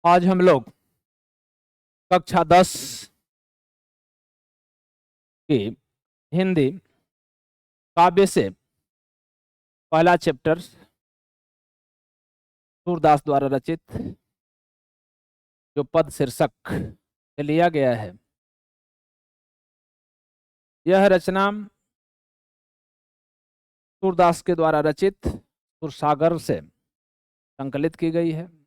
आज हम लोग कक्षा 10 की हिंदी काव्य से पहला चैप्टर सूरदास द्वारा रचित जो पद शीर्षक से लिया गया है, यह रचना सूरदास के द्वारा रचित सुरसागर से संकलित की गई है।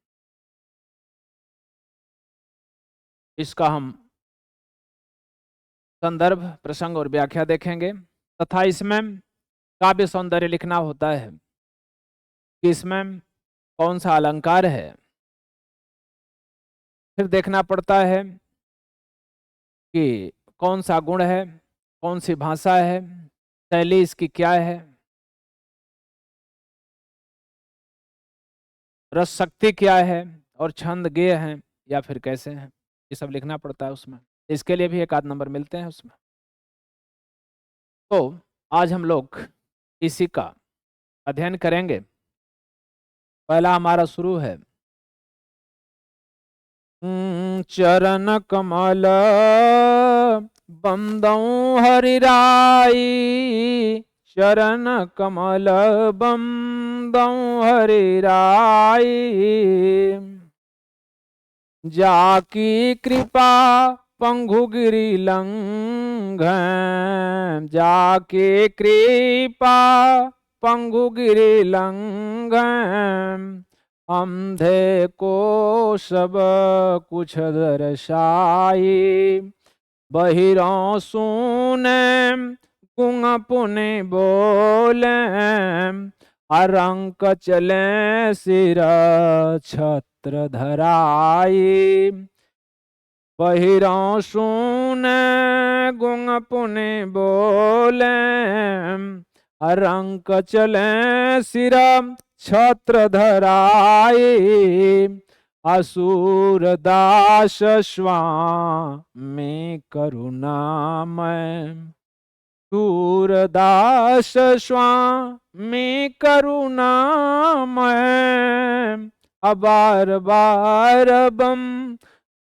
इसका हम संदर्भ, प्रसंग और व्याख्या देखेंगे तथा इसमें काव्य सौंदर्य लिखना होता है कि इसमें कौन सा अलंकार है। फिर देखना पड़ता है कि कौन सा गुण है, कौन सी भाषा है, शैली इसकी क्या है, रस शक्ति क्या है और छंद गेय हैं या फिर कैसे हैं, ये सब लिखना पड़ता है उसमें। इसके लिए भी एक आध नंबर मिलते हैं उसमें। तो आज हम लोग इसी का अध्ययन करेंगे। पहला हमारा शुरू है चरण कमल बंदौ हरिराई, चरण कमल बंदौ हरिराई, जाकी कृपा पंगु गिरि लंघन, जाकी कृपा पंगु गिरि लंघन, अंधे को सब कुछ दर्शाई, बहिरों सुने गुंग पुनि बोले, अरंक चले सिर छत्र धराई, बहिरों सुने गुंग पुनि बोले, अरंक चले सिर छत्र धराई, असुर दास स्वामी करुणामय, सूरदास स्वामी करुणामय, अबार बार बम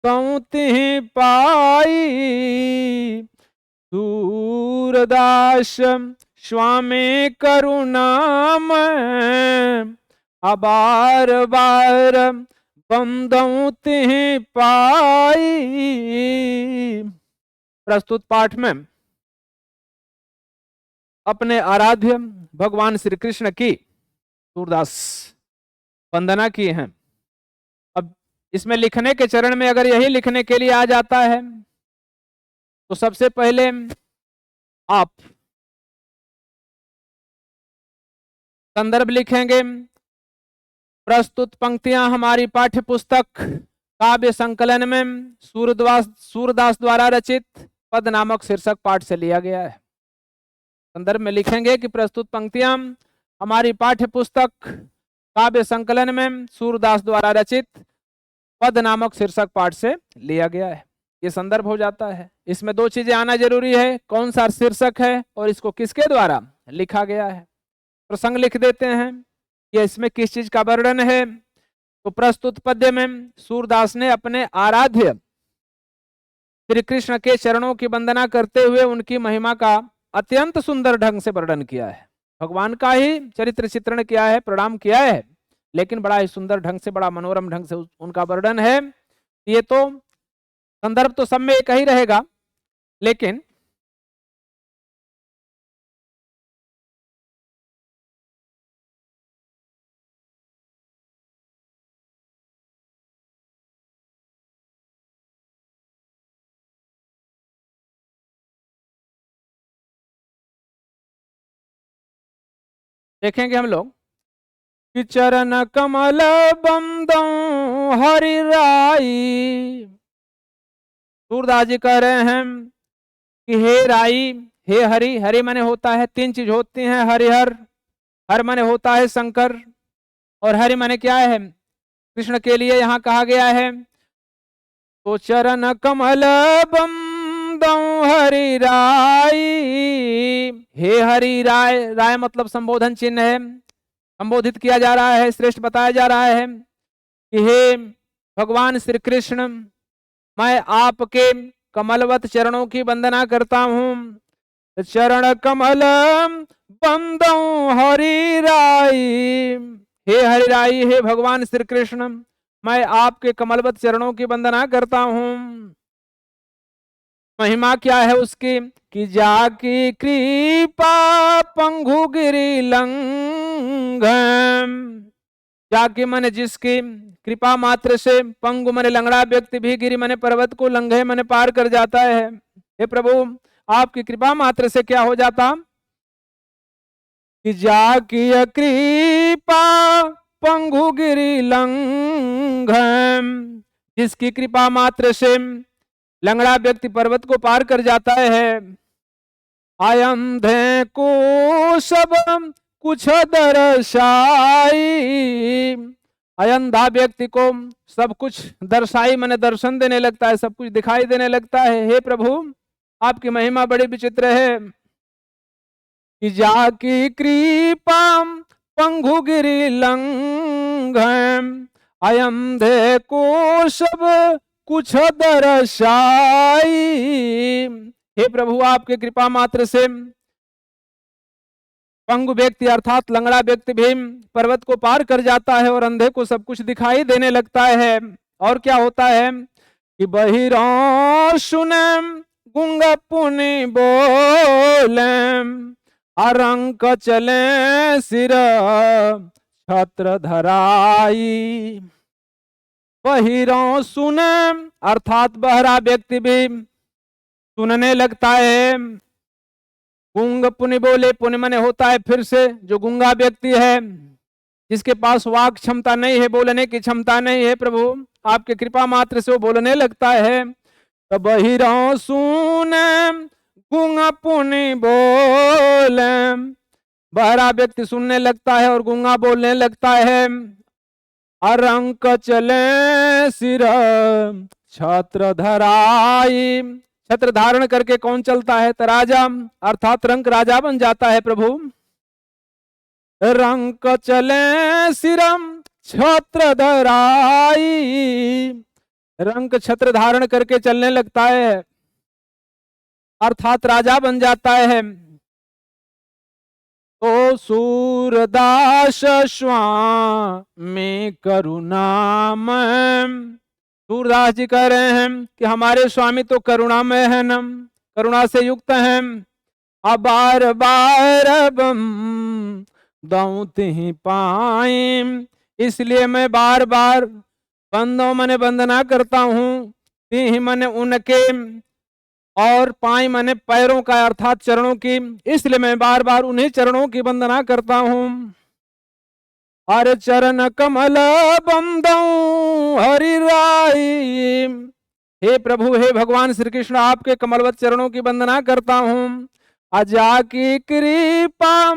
कौति पाई, सूरदास स्वामी करुणामय, अबार बार बंदौ तिहि पाई। प्रस्तुत पाठ में अपने आराध्य भगवान श्री कृष्ण की सूरदास वंदना की है। अब इसमें लिखने के चरण में अगर यही लिखने के लिए आ जाता है तो सबसे पहले आप संदर्भ लिखेंगे। प्रस्तुत पंक्तियां हमारी पाठ्य पुस्तक काव्य संकलन में सूरदास द्वारा रचित पद नामक शीर्षक पाठ से लिया गया है। संदर्भ में लिखेंगे कि प्रस्तुत पंक्तियां हमारी पाठ्य पुस्तक काव्य संकलन में सूरदास द्वारा रचित पद नामक शीर्षक पाठ से लिया गया है। ये संदर्भ हो जाता है। इसमें दो चीजें आना जरूरी है, कौन सा शीर्षक है और इसको किसके द्वारा लिखा गया है। प्रसंग लिख देते हैं कि इसमें किस चीज का वर्णन है। तो प्रस्तुत पद्य में सूरदास ने अपने आराध्य श्री कृष्ण के चरणों की वंदना करते हुए उनकी महिमा का अत्यंत सुंदर ढंग से वर्णन किया है। भगवान का ही चरित्र चित्रण किया है, प्रणाम किया है, लेकिन बड़ा ही सुंदर ढंग से, बड़ा मनोरम ढंग से उनका वर्णन है। ये तो संदर्भ तो सब में एक ही रहेगा, लेकिन देखेंगे हम लोग कि चरण कमल बंदौ हरि राई। सूरदास जी कह रहे हैं कि हे राई, हे हरि। हरि माने होता है, तीन चीज होती हैं, हरिहर। हर माने होता है शंकर, और हरि माने क्या है, कृष्ण के लिए यहाँ कहा गया है। तो चरण कमल बंदौ हरि राई, हे हरि राय। राय मतलब संबोधन चिन्ह है, संबोधित किया जा रहा है, श्रेष्ठ बताया जा रहा है कि हे भगवान श्री कृष्ण, मैं आपके कमलवत चरणों की वंदना करता हूँ। चरण कमल बंदो हरि राई, हे हरि राई, हे भगवान श्री कृष्ण, मैं आपके कमलवत चरणों की वंदना करता हूँ। महिमा क्या है उसकी कि जाकी कृपा पंगु गिरी लंघन, जाकी मने जिसकी कृपा मात्र से पंगु मने लंगड़ा व्यक्ति भी गिरी मने पर्वत को लंघे मने पार कर जाता है। हे प्रभु, आपकी कृपा मात्र से क्या हो जाता कि जाकी कृपा पंगु गिरी लंघन, जिसकी कृपा मात्र से लंगड़ा व्यक्ति पर्वत को पार कर जाता है। अंधे को सब कुछ दर्शाई, अंधा व्यक्ति को सब कुछ दर्शाई मने दर्शन देने लगता है, सब कुछ दिखाई देने लगता है। हे प्रभु, आपकी महिमा बड़ी विचित्र है कि जाकी कृपा पंगु गिरी लंघन, अंधे को सब कुछ दर्शाई। हे प्रभु, आपके कृपा मात्र से पंगु व्यक्ति अर्थात लंगड़ा व्यक्ति भी पर्वत को पार कर जाता है और अंधे को सब कुछ दिखाई देने लगता है। और क्या होता है कि बहिरों सुने गुंग पुनि बोले, अरंक चले सिर छत्र धराई। बहिरों सुने अर्थात बहरा व्यक्ति भी सुनने लगता है। गुंग पुनि बोले, पुनि मने होता है फिर से, जो गुंगा व्यक्ति है जिसके पास वाक क्षमता नहीं है, बोलने की क्षमता नहीं है, प्रभु आपके कृपा मात्र से वो बोलने लगता है। तो बहिरों सुने गुंग पुनि बोले, बहरा व्यक्ति सुनने लगता है और गुंगा बोलने लगता है। अरंक चले सिर छत्र धराई, छत्र धारण करके कौन चलता है? तो राजा अर्थात रंक राजा बन जाता है। प्रभु रंक चले सिरम छत्र धराई, रंक छत्र धारण करके चलने लगता है अर्थात राजा बन जाता है। तो सूरदास स्वामी करुणामय, सूरदास जी कह रहे हैं कि हमारे स्वामी तो करुणामय है न, करुणा से युक्त हैं। अब बार बार दौती पाई, इसलिए मैं बार बार बंदों मने वंदना करता हूँ। ती मने उनके और पाई मने पैरों का अर्थात चरणों की, इसलिए मैं बार बार उन्हीं चरणों की वंदना करता हूँ। हर चरण कमल बंदो हरि राई, हे प्रभु हे भगवान श्री कृष्ण, आपके कमलवत चरणों की वंदना करता हूँ। अजा की कृपा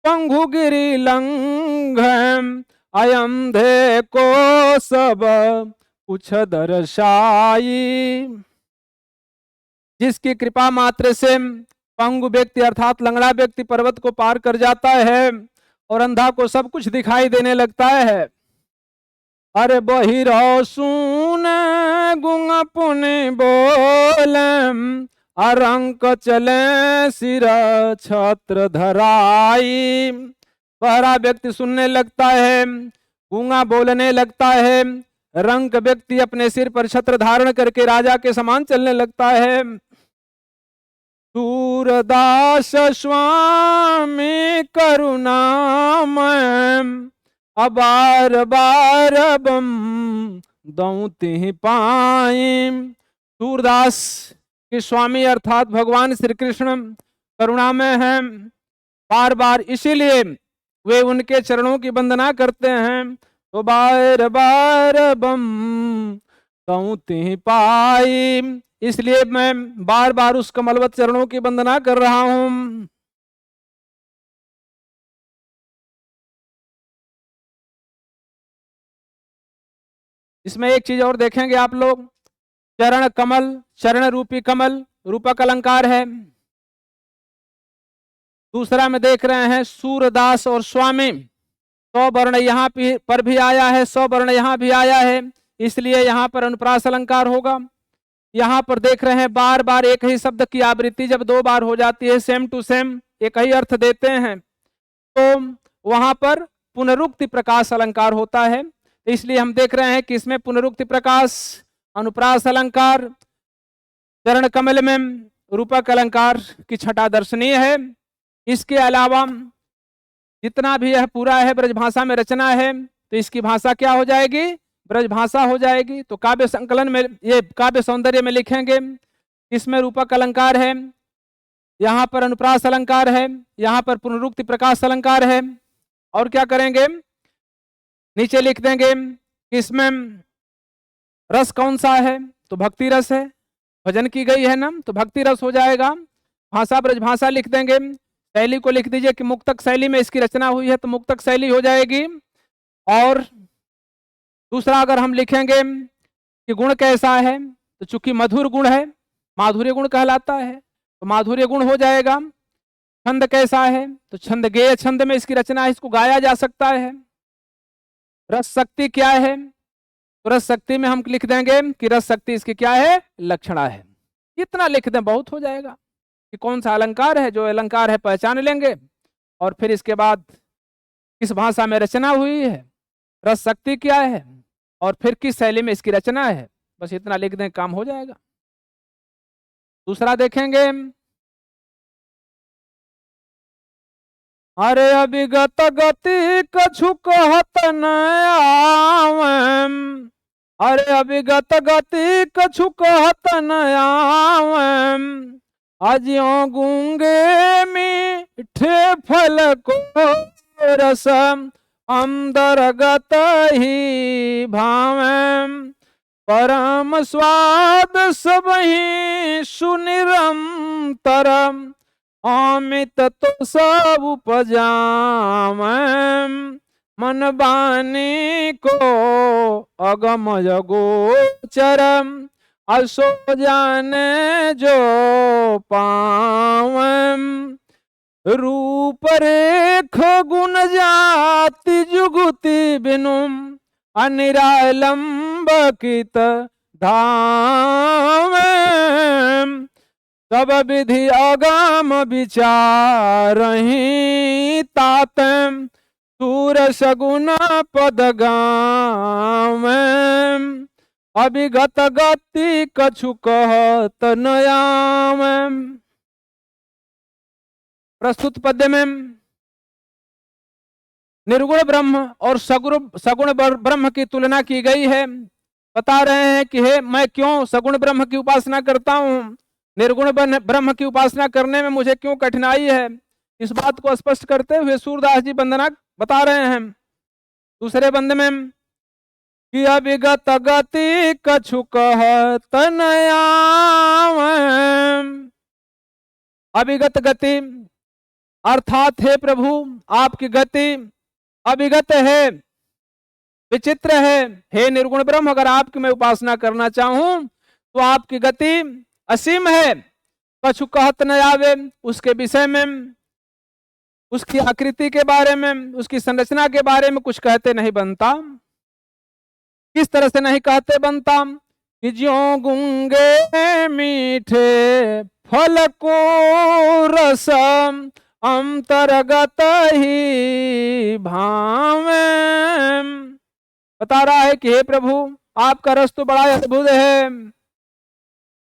पंगु गिरी लंघन, अंधे को सब कुछ दर्शाई, जिसकी कृपा मात्र से पंगु व्यक्ति अर्थात लंगड़ा व्यक्ति पर्वत को पार कर जाता है और अंधा को सब कुछ दिखाई देने लगता है। अरे बहिरो सुन गुंग पुनि बोले, अरंक चले सिर छत्र धराई, बहरा व्यक्ति सुनने लगता है, गूंगा बोलने लगता है, रंक व्यक्ति अपने सिर पर छत्र धारण करके राजा के समान चलने लगता है। सूरदास स्वामी करुणामय, अबार बार बम दौती पाई, सूरदास के स्वामी अर्थात भगवान श्री कृष्ण करुणामय हैं, बार बार इसीलिए वे उनके चरणों की वंदना करते हैं। तो बार बार बम दौती पाई, इसलिए मैं बार बार उस कमलवत चरणों की वंदना कर रहा हूं। इसमें एक चीज और देखेंगे आप लोग, चरण कमल, चरण रूपी कमल रूपक अलंकार है। दूसरा में देख रहे हैं सूरदास और स्वामी, 100 वर्ण यहाँ पर भी आया है, 100 वर्ण यहाँ भी आया है। इसलिए यहाँ पर अनुप्रास अलंकार होगा। यहाँ पर देख रहे हैं बार बार एक ही शब्द की आवृत्ति जब 2 बार हो जाती है, सेम टू सेम एक ही अर्थ देते हैं, तो वहां पर पुनरुक्ति प्रकाश अलंकार होता है। इसलिए हम देख रहे हैं कि इसमें पुनरुक्ति प्रकाश, अनुप्रास अलंकार, चरण कमल में रूपक अलंकार की छटा दर्शनीय है। इसके अलावा जितना भी यह पूरा है ब्रजभाषा में रचना है, तो इसकी भाषा क्या हो जाएगी? ब्रजभाषा हो जाएगी। तो काव्य संकलन में, ये काव्य सौंदर्य में लिखेंगे, इसमें रूपक अलंकार है, यहाँ पर अनुप्रास अलंकार है, यहाँ पर पुनरुक्ति प्रकाश अलंकार है। और क्या करेंगे? नीचे लिख देंगे कि इसमें रस कौन सा है? तो भक्ति रस है, भजन की गई है ना, तो भक्ति रस हो जाएगा। भाषा ब्रजभाषा लिख देंगे। शैली को लिख दीजिए कि मुक्तक शैली में इसकी रचना हुई है, तो मुक्तक शैली हो जाएगी। और दूसरा अगर हम लिखेंगे कि गुण कैसा है, तो चूंकि मधुर गुण है, माधुर्य गुण कहलाता है, तो माधुर्य गुण हो जाएगा। छंद कैसा है? तो छंद गेय छंद में इसकी रचना है, इसको गाया जा सकता है। रस शक्ति क्या है? तो रस शक्ति में हम लिख देंगे कि रस शक्ति इसकी क्या है? लक्षणा है। इतना लिख दें, बहुत हो जाएगा कि कौन सा अलंकार है। जो अलंकार है पहचान लेंगे, और फिर इसके बाद किस भाषा में रचना हुई है, रस शक्ति क्या है, और फिर किस शैली में इसकी रचना है। बस इतना लिख दें, काम हो जाएगा। दूसरा देखेंगे, अरे अभिगत गति कछु कहत न आवम, अरे अभिगत गति कछु कहत न आवम, अजियो गूंगे मीठे फल को रस अंतर्गत ही भावम, परम स्वाद सबहि सुनिरंतर, अमित तो सब उपजाम, मन बानी को अगम गोचरम, असो जाने जो पावम, रूप रेख गुण जाति जुगुति बिनुम, अनिरालंब कित धाम, सब विधि अगम विचारहि, तातम सूर सगुण पद गाम, अभिगत गति कछु कहत नयाम। प्रस्तुत पद्य में निर्गुण ब्रह्म और सगुण ब्रह्म की तुलना की गई है। बता रहे हैं कि हे, मैं क्यों सगुण ब्रह्म की उपासना करता हूं, निर्गुण ब्रह्म की उपासना करने में मुझे क्यों कठिनाई है। इस बात को स्पष्ट करते हुए सूरदास जी वंदना बता रहे हैं दूसरे बंद में कि अभिगत गति कछु कहत नयाम। अभिगत गति अर्थात हे प्रभु, आपकी गति अभिगत है, विचित्र है। हे निर्गुण ब्रह्म, अगर आपकी मैं उपासना करना चाहूं तो आपकी गति असीम है। कछु कहत न आवे, उसके विषय में, उसकी आकृति के बारे में, उसकी संरचना के बारे में कुछ कहते नहीं बनता। किस तरह से नहीं कहते बनता कि ज्यों गूंगे मीठे फल को रस अंतर्गत ही भावे। बता रहा है कि हे प्रभु, आपका रस तो बड़ा अद्भुत है,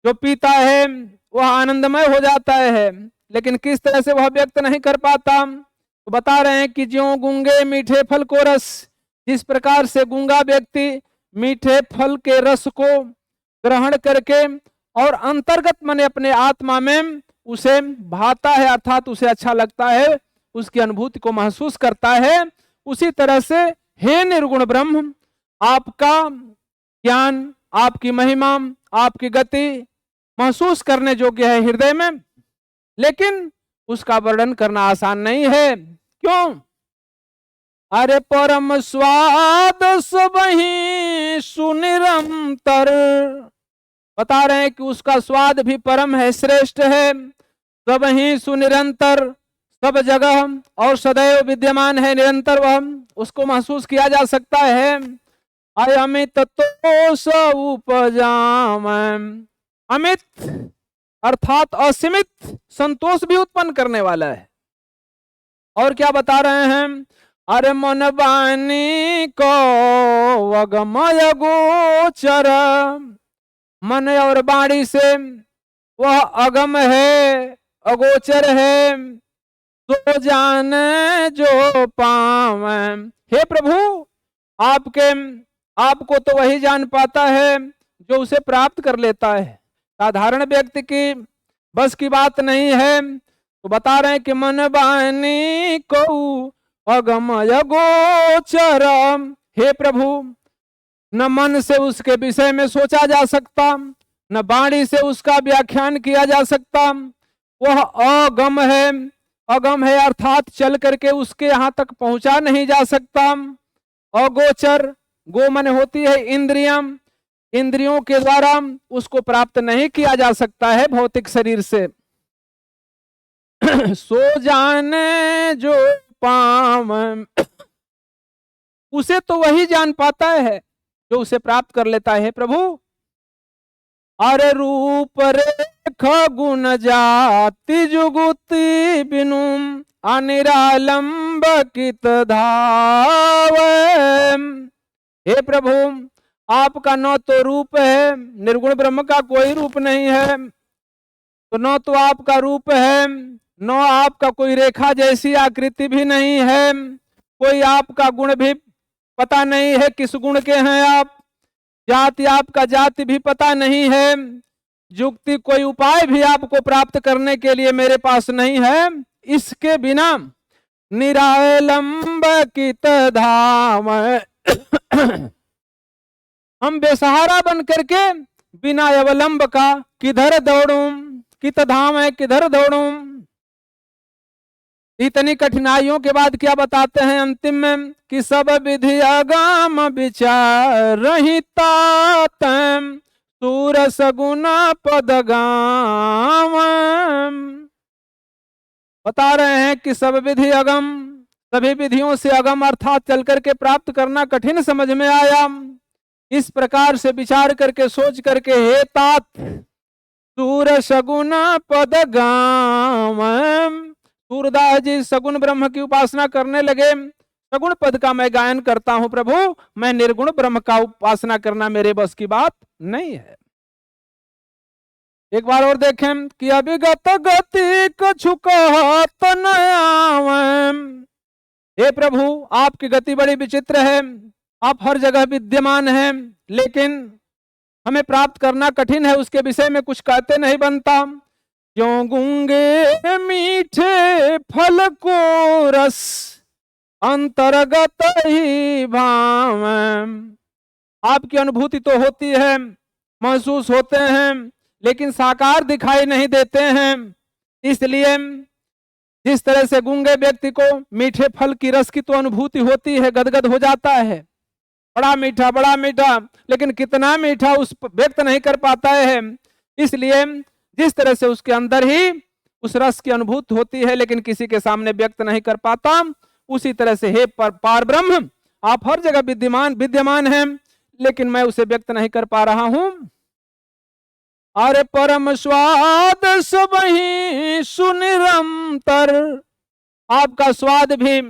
जो पीता है वह आनंदमय हो जाता है, लेकिन किस तरह से वह व्यक्त नहीं कर पाता। तो बता रहे हैं कि ज्यों गूंगे मीठे फल को रस, जिस प्रकार से गूंगा व्यक्ति मीठे फल के रस को ग्रहण करके और अंतर्गत माने अपने आत्मा में उसे भाता है, अर्थात उसे अच्छा लगता है, उसकी अनुभूति को महसूस करता है, उसी तरह से हे निर्गुण ब्रह्म, आपका ज्ञान, आपकी महिमा, आपकी गति महसूस करने योग्य है हृदय में, लेकिन उसका वर्णन करना आसान नहीं है। क्यों? अरे परम स्वाद सबहि सुनिरंतर। बता रहे हैं कि उसका स्वाद भी परम है, श्रेष्ठ है, सबहि सुनिरंतर, सब जगह और सदैव विद्यमान है, निरंतर वह उसको महसूस किया जा सकता है। अमित तो सब उपजाम। अमित अर्थात असीमित संतोष भी उत्पन्न करने वाला है। और क्या बता रहे हैं? अरे मन बानी को अगमय गोचर, मन और वाणी से वह अगम है, अगोचर है, तो जाने जो पावे। हे प्रभु, आपको तो वही जान पाता है जो उसे प्राप्त कर लेता है। साधारण व्यक्ति की बस की बात नहीं है। तो बता रहे हैं कि मन बानी को अगमय गोचर। हे प्रभु, न मन से उसके विषय में सोचा जा सकता, न वाणी से उसका व्याख्यान किया जा सकता। वह अगम है, अगम है अर्थात चल करके उसके यहां तक पहुंचा नहीं जा सकता। अगोचर, गो मन होती है इंद्रियम, इंद्रियों के द्वारा उसको प्राप्त नहीं किया जा सकता है भौतिक शरीर से। सो जाने जो पाम, उसे तो वही जान पाता है जो उसे प्राप्त कर लेता है प्रभु। अरे रूप रेख गुण जाति जुगुति बिनु अनिरालंब कित धावे। हे प्रभु, आपका न तो रूप है, निर्गुण ब्रह्म का कोई रूप नहीं है, तो न तो आपका रूप है, न आपका कोई रेखा जैसी आकृति भी नहीं है, कोई आपका गुण भी पता नहीं है किस गुण के हैं आप, जाति आपका जाति भी पता नहीं है, युक्ति कोई उपाय भी आपको प्राप्त करने के लिए मेरे पास नहीं है। इसके बिना निरालंब कित धाम, हम बेसहारा बन करके बिना अवलंब का किधर दौड़ूं, कित धाम है किधर दौड़ूं। इतनी कठिनाइयों के बाद क्या बताते हैं अंतिम में कि सब विधि अगाम विचार रहितात सूर सगुण पद गाम। बता रहे हैं कि सब विधि अगम, सभी विधियों से अगम अर्थात चल करके प्राप्त करना कठिन समझ में आया। इस प्रकार से विचार करके सोच करके हे तात सूर सगुण पद गाम, सूरदास जी सगुण ब्रह्म की उपासना करने लगे। सगुण पद का मैं गायन करता हूं प्रभु, मैं निर्गुण ब्रह्म का उपासना करना मेरे बस की बात नहीं है। एक बार और देखें कि अभिगत गति कछु कहत न आवै। हे प्रभु, आपकी गति बड़ी विचित्र है, आप हर जगह विद्यमान हैं, लेकिन हमें प्राप्त करना कठिन है, उसके विषय में कुछ कहते नहीं बनता। क्यों गूंगे मीठे फल को रस अंतर्गत ही भाव। आपकी अनुभूति तो होती है, महसूस होते हैं, लेकिन साकार दिखाई नहीं देते हैं। इसलिए जिस तरह से गूंगे व्यक्ति को मीठे फल की रस की तो अनुभूति होती है, गदगद हो जाता है, बड़ा मीठा, लेकिन कितना मीठा उस व्यक्त नहीं कर पाता है। इसलिए जिस तरह से उसके अंदर ही उस रस की अनुभूति होती है, लेकिन किसी के सामने व्यक्त नहीं कर पाता, उसी तरह से हे पार ब्रह्म, आप हर जगह विद्यमान हैं, लेकिन मैं उसे व्यक्त नहीं कर पा रहा हूं। अरे परम स्वाद सब ही सुनिरंतर, आपका स्वाद भी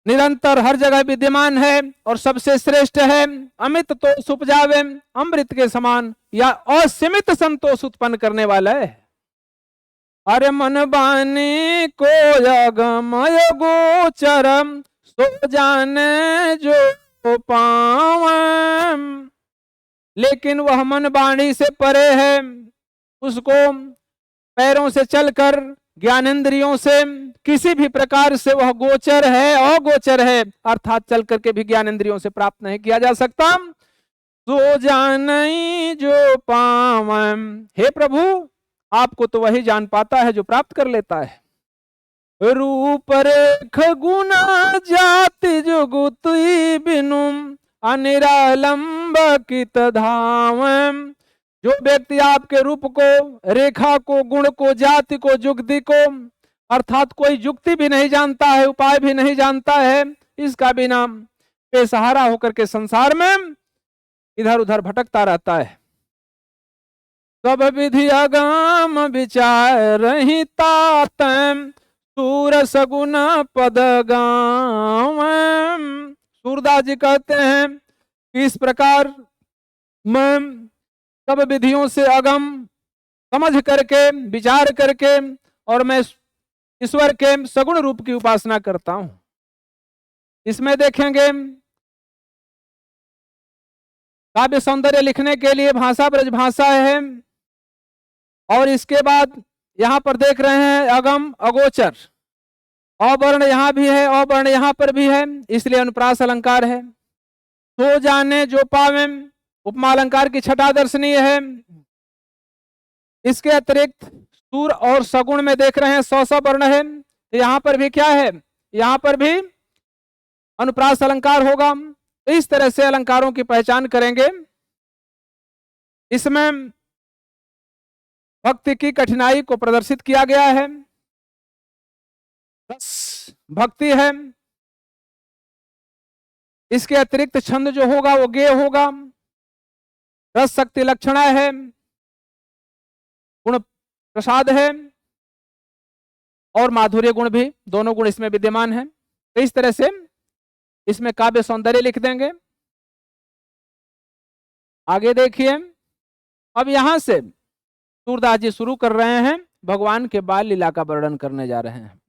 निरंतर हर जगह विद्यमान है और सबसे श्रेष्ठ है। अमित तो उपजावे, अमृत के समान या असीमित संतोष उत्पन्न करने वाला है। अरे मन बानी को अगमय गोचरम सो जाने जो पावम। लेकिन वह मन वाणी से परे है, उसको पैरों से चलकर ज्ञानेंद्रियों से किसी भी प्रकार से वह गोचर है, अगोचर है, अर्थात चल करके भी ज्ञानेंद्रियों से प्राप्त नहीं किया जा सकता। तो जाने जो पावम, हे प्रभु, आपको तो वही जान पाता है जो प्राप्त कर लेता है। रूप रेख गुण जाति जुगुति बिनु अनिरालंब कित धाम। जो व्यक्ति आपके रूप को, रेखा को, गुण को, जाति को, जुगति को, अर्थात कोई युक्ति भी नहीं जानता है, उपाय भी नहीं जानता है, इसका बिना बेसहारा होकर के संसार में इधर उधर भटकता रहता है। सब विधि अगम विचार रही तातम सूर सगुन पद गाँव। सूरदास जी कहते हैं कि इस प्रकार मैं सब विधियों से अगम समझ करके विचार करके और मैं ईश्वर के सगुण रूप की उपासना करता हूं। इसमें देखेंगे काव्य सौंदर्य लिखने के लिए भाषा ब्रजभाषा है, और इसके बाद यहां पर देख रहे हैं अगम अगोचर, अवर्ण यहां भी है अवर्ण यहां पर भी है, इसलिए अनुप्रास अलंकार है। तो जाने जो पावे उपमा अलंकार की छठा दर्शनीय है। इसके अतिरिक्त सूर और सगुण में देख रहे हैं 100 वर्ण है, तो यहां पर भी क्या है, यहां पर भी अनुप्रास अलंकार होगा। तो इस तरह से अलंकारों की पहचान करेंगे। इसमें भक्ति की कठिनाई को प्रदर्शित किया गया है। रस भक्ति है, इसके अतिरिक्त छंद जो होगा वो गेय होगा। रस शक्ति लक्षणा है, गुण प्रसाद है, और माधुर्य गुण भी, दोनों गुण इसमें विद्यमान है। तो इस तरह से इसमें काव्य सौंदर्य लिख देंगे। आगे देखिए, अब यहां से सूरदास जी शुरू कर रहे हैं, भगवान के बाल लीला का वर्णन करने जा रहे हैं।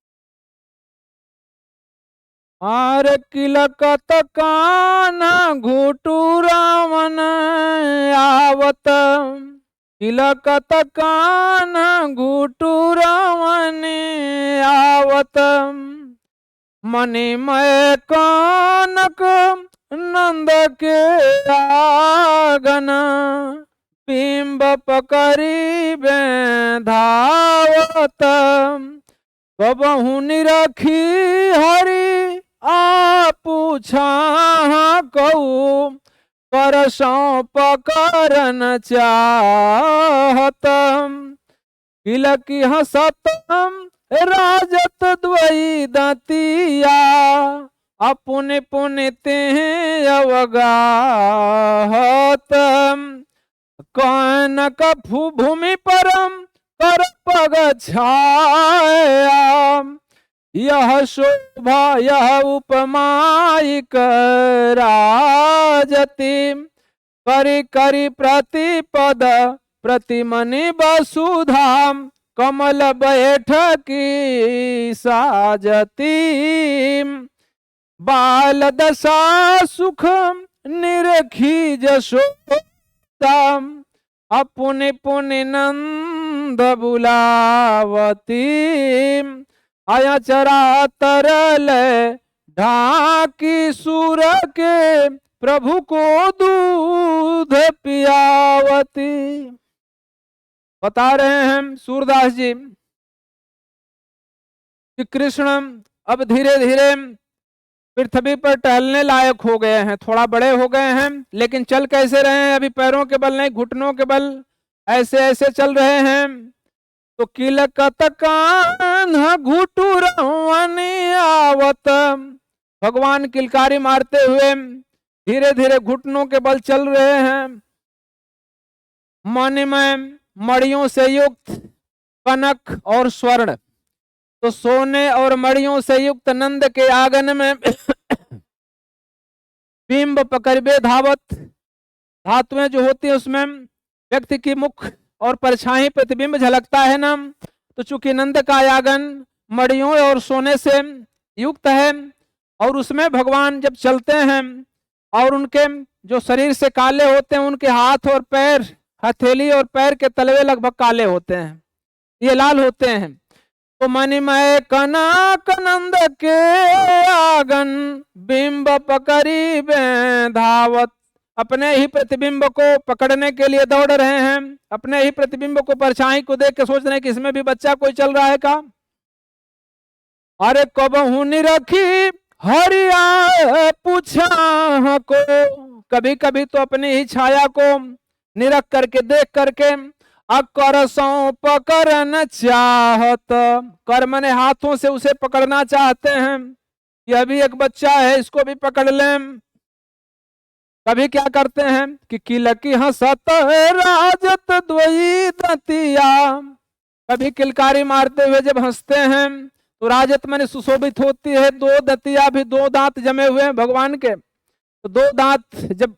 आर किलकत कान्हा घुटू रावण आवत, किलकत कान्हा घुटू रावण आवत, मणिमय कानक नंद के आगन, बिंब पकड़ी धावत, कबहु निरखी हरि पूछा कहू, परसों पकड़न चाहत, किलकी हसतम राजत द्वई दतिया, अपने पुण्य ते अवगाहत, कनक भूमि परम कर पग छाया, यह शोभा यह उपमायिक राजति, करी करी प्रतिपद प्रतिमनि वसुधाम, कमल बैठकी साजती, बाल दशा सुख निरखी जशोदा, अपने पुण्य नंद बुलावती, आया चरा तरल ढाकी सूर के प्रभु को दूध पियावती। बता रहे हैं सूरदास जी कि कृष्ण अब धीरे धीरे पृथ्वी पर टहलने लायक हो गए हैं, थोड़ा बड़े हो गए हैं, लेकिन चल कैसे रहे हैं, अभी पैरों के बल नहीं घुटनों के बल ऐसे ऐसे चल रहे हैं। तो किलकत कान्हा घुटू रावण आवत, भगवान किलकारी मारते हुए धीरे धीरे घुटनों के बल चल रहे हैं। मन में मणियों से युक्त कनक और स्वर्ण, तो सोने और मणियों से युक्त नंद के आंगन में बिंब पकड़बे धावत, धातुएं जो होती है उसमें व्यक्ति की मुख और परछाई प्रतिबिंब झलकता है ना, तो चूंकि नंद का आंगन मणियों और सोने से युक्त है, और उसमें भगवान जब चलते हैं और उनके जो शरीर से काले होते हैं, उनके हाथ और पैर, हथेली और पैर के तलवे लगभग काले होते हैं, ये लाल होते हैं। तो मणिमय कनक नंद के आंगन, बिंब पकड़ी धावत, अपने ही प्रतिबिंब को पकड़ने के लिए दौड़ रहे हैं, अपने ही प्रतिबिंब को परछाई को देख के सोच रहे हैं कि इसमें भी बच्चा कोई चल रहा है का। अरे कबहु निरखी हरिया पूछा को, कभी कभी तो अपनी ही छाया को निरख करके देख करके करसों पकड़न चाहत, कर मने हाथों से उसे पकड़ना चाहते हैं कि अभी एक बच्चा है इसको भी पकड़ लें। कभी क्या करते हैं कि किलकी हंसत राजत द्वयी दतिया, कभी किलकारी मारते हुए जब हंसते हैं तो राजत माने सुशोभित होती है, दो दतिया भी दो दांत जमे हुए हैं भगवान के, तो दो दांत जब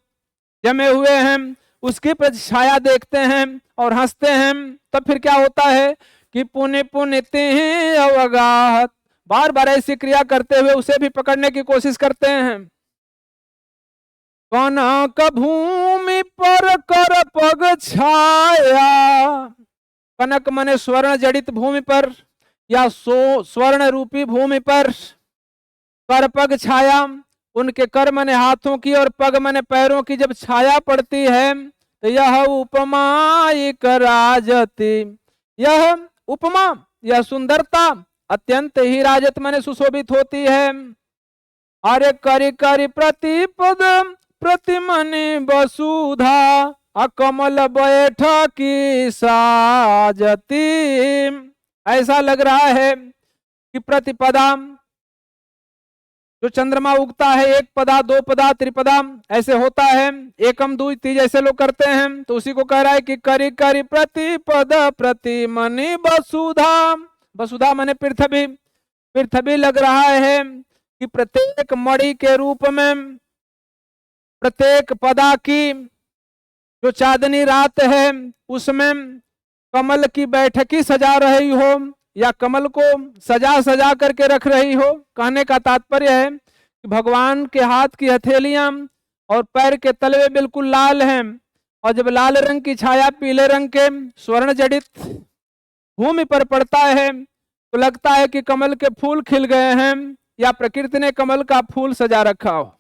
जमे हुए हैं उसकी छाया देखते हैं और हंसते हैं, तब फिर क्या होता है कि पुण्य पुण्यते अवगाहत, बार बार ऐसी क्रिया करते हुए उसे भी पकड़ने की कोशिश करते हैं। कनक भूमि पर कर पग छाया, कनक मने स्वर्ण जड़ित भूमि पर या स्वर्ण रूपी भूमि पर, कर पग छाया, उनके कर मने हाथों की और पग मने पैरों की जब छाया पड़ती है तो यह उपमा राजती, यह उपमा, यह सुंदरता अत्यंत ही राजत मने सुशोभित होती है। अरे करी करी प्रतिपद प्रतिमनि वसुधा, अकमल बैठकी साजती, ऐसा लग रहा है कि प्रतिपदा जो चंद्रमा उगता है, एक पदा दो पदा त्रिपदा ऐसे होता है, एकम दुई तीज ऐसे लोग करते हैं, तो उसी को कह रहा है कि करी करी प्रतिपद प्रतिमनि वसुधा, वसुधा माने पृथ्वी, पृथ्वी लग रहा है कि प्रत्येक मणि के रूप में, प्रत्येक पदा की जो चांदनी रात है उसमें कमल की बैठकी सजा रही हो या कमल को सजा सजा करके रख रही हो। कहने का तात्पर्य है कि भगवान के हाथ की हथेलियां और पैर के तलवे बिल्कुल लाल हैं, और जब लाल रंग की छाया पीले रंग के स्वर्ण जड़ित भूमि पर पड़ता है तो लगता है कि कमल के फूल खिल गए हैं या प्रकृति ने कमल का फूल सजा रखा हो।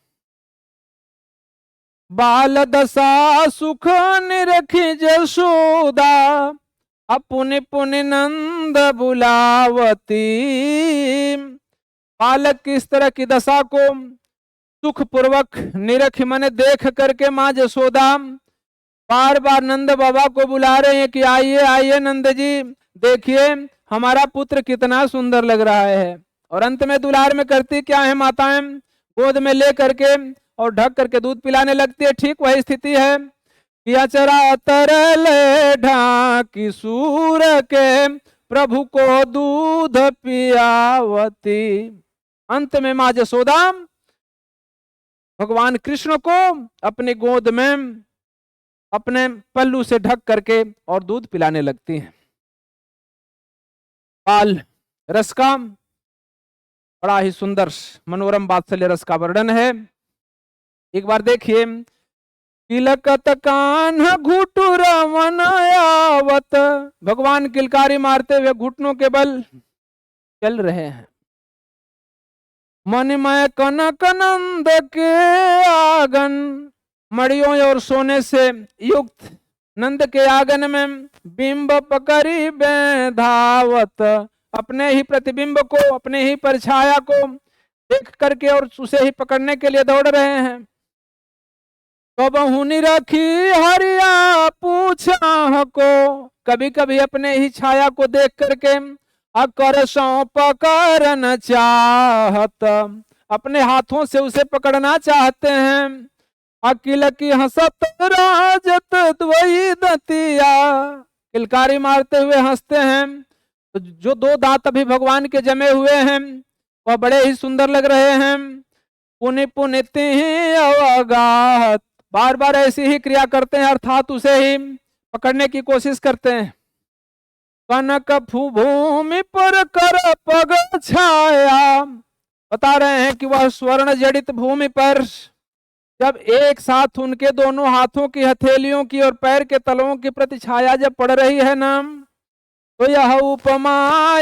बाल दशा सुख निरखी जसोदा, अपने पुण्य नंद बुलावती, बालक की इस तरह की दशा को सुख पूर्वक निरख माने देख करके माँ जसोदा बार बार नंद बाबा को बुला रहे हैं कि आइए आइए नंद जी, देखिए हमारा पुत्र कितना सुंदर लग रहा है। और अंत में दुलार में करती क्या है माताएं, गोद में ले करके और ढक करके दूध पिलाने लगती है। ठीक वही स्थिति है कि अचरा तरल ढाकी सूर के प्रभु को दूध पियावती। अंत में माँ जसोदा भगवान कृष्ण को अपनी गोद में अपने पल्लू से ढक करके और दूध पिलाने लगती हैं। बाल रस का बड़ा ही सुंदर मनोरम वात्सल्य रस का वर्णन है। एक बार देखिए, किलकत कान्ह घुटुर मनायावत, भगवान किलकारी मारते हुए घुटनों के बल चल रहे हैं। मनमय कनक नंद के आंगन, मड़ियों और सोने से युक्त नंद के आंगन में बिंब पकड़ी धावत, अपने ही प्रतिबिंब को, अपने ही परछाया को देख करके और उसे ही पकड़ने के लिए दौड़ रहे हैं। तो बहुनी रखी हरिया पूछा को, कभी कभी अपने ही छाया को देख करके अकर सौंप करन चाहत, अपने हाथों से उसे पकड़ना चाहते हैं। अकिल की हंसत राजत द्वयी दतिया, किलकारी मारते हुए हंसते हैं। तो जो दो दांत अभी भगवान के जमे हुए हैं वह बड़े ही सुंदर लग रहे हैं। पुण्य पुण्यते अवगाहत, बार बार ऐसी ही क्रिया करते हैं, अर्थात उसे ही पकड़ने की कोशिश करते हैं। कनक भूमि पर कर पग छाया, बता रहे हैं कि वह स्वर्ण जड़ित भूमि पर जब एक साथ उनके दोनों हाथों की हथेलियों की और पैर के तलवों की प्रति छाया जब पड़ रही है ना, तो यह उपमा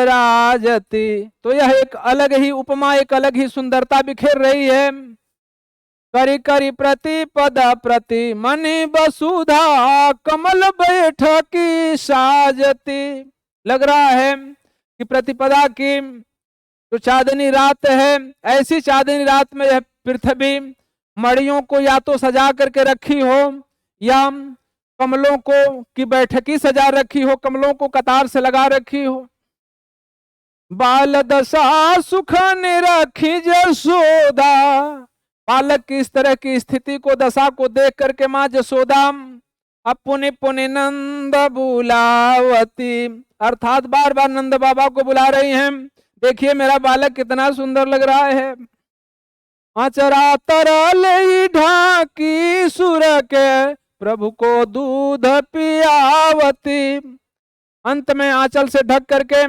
राजती, तो यह एक अलग ही उपमा, एक अलग ही सुंदरता बिखेर रही है। करी करी प्रति पद प्रति मनि वसुधा, कमल बैठकी साजती, लग रहा है कि प्रतिपदा की जो चांदनी रात है, ऐसी चांदनी रात में यह पृथ्वी मड़ियों को या तो सजा करके रखी हो या कमलों को की बैठकी सजा रखी हो, कमलों को कतार से लगा रखी हो। बाल दशा सुख निरखी जसोदा, बालक की इस तरह की स्थिति को, दशा को देख करके माँ जसोदा पुनि पुनि नंद बुलावती, अर्थात बार बार नंद बाबा को बुला रही हैं। देखिए मेरा बालक कितना सुंदर लग रहा है। आचरा तरले ढाकी सुर के प्रभु को दूध पियावती। अंत में आंचल से ढक करके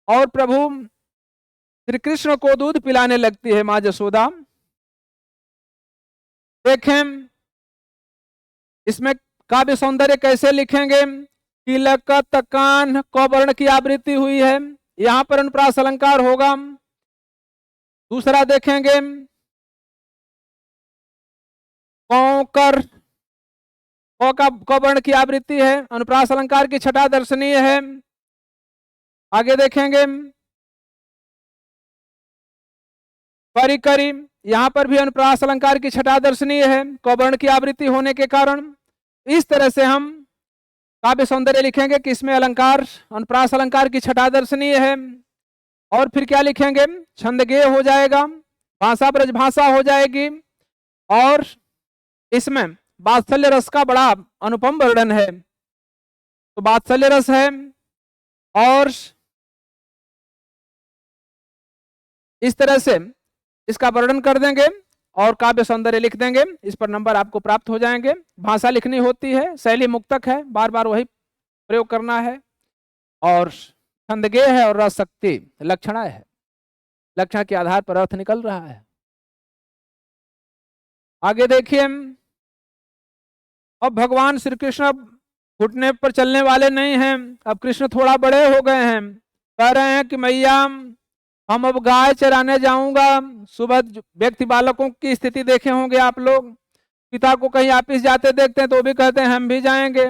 और प्रभु श्री कृष्ण को दूध पिलाने लगती है माँ जसोदा। देखें इसमें काव्य सौंदर्य कैसे लिखेंगे। किलकत कान कौवर्ण की आवृत्ति हुई है, यहां पर अनुप्रास अलंकार होगा। दूसरा देखेंगे कौकर, कौ का कौवर्ण की आवृत्ति है, अनुप्रास अलंकार की छटा दर्शनीय है। आगे देखेंगे परिकरी, यहां पर भी अनुप्रास अलंकार की छटा दर्शनीय है कौवर्ण की आवृत्ति होने के कारण। इस तरह से हम काव्य सौंदर्य लिखेंगे कि इसमें अलंकार अनुप्रास अलंकार की छटा दर्शनीय है। और फिर क्या लिखेंगे, छंदगेय हो जाएगा, भाषा ब्रजभाषा हो जाएगी। और इसमें वात्सल्य रस का बड़ा अनुपम वर्णन है, तो वात्सल्य रस है। और इस तरह से इसका वर्णन कर देंगे और काव्य सौंदर्य लिख देंगे, इस पर नंबर आपको प्राप्त हो जाएंगे। भाषा लिखनी होती है, शैली मुक्तक है, बार बार वही प्रयोग करना है। और छंदगेय है और रस शक्ति लक्षणा है, लक्षण के आधार पर अर्थ निकल रहा है। आगे देखिए, अब भगवान श्री कृष्ण घुटने पर चलने वाले नहीं हैं, अब कृष्ण थोड़ा बड़े हो गए हैं। कह रहे हैं कि मैया हम अब गाय चराने जाऊंगा। सुबह व्यक्ति बालकों की स्थिति देखे होंगे आप लोग, पिता को कहीं ऑफिस जाते देखते हैं तो भी कहते हैं हम भी जाएंगे,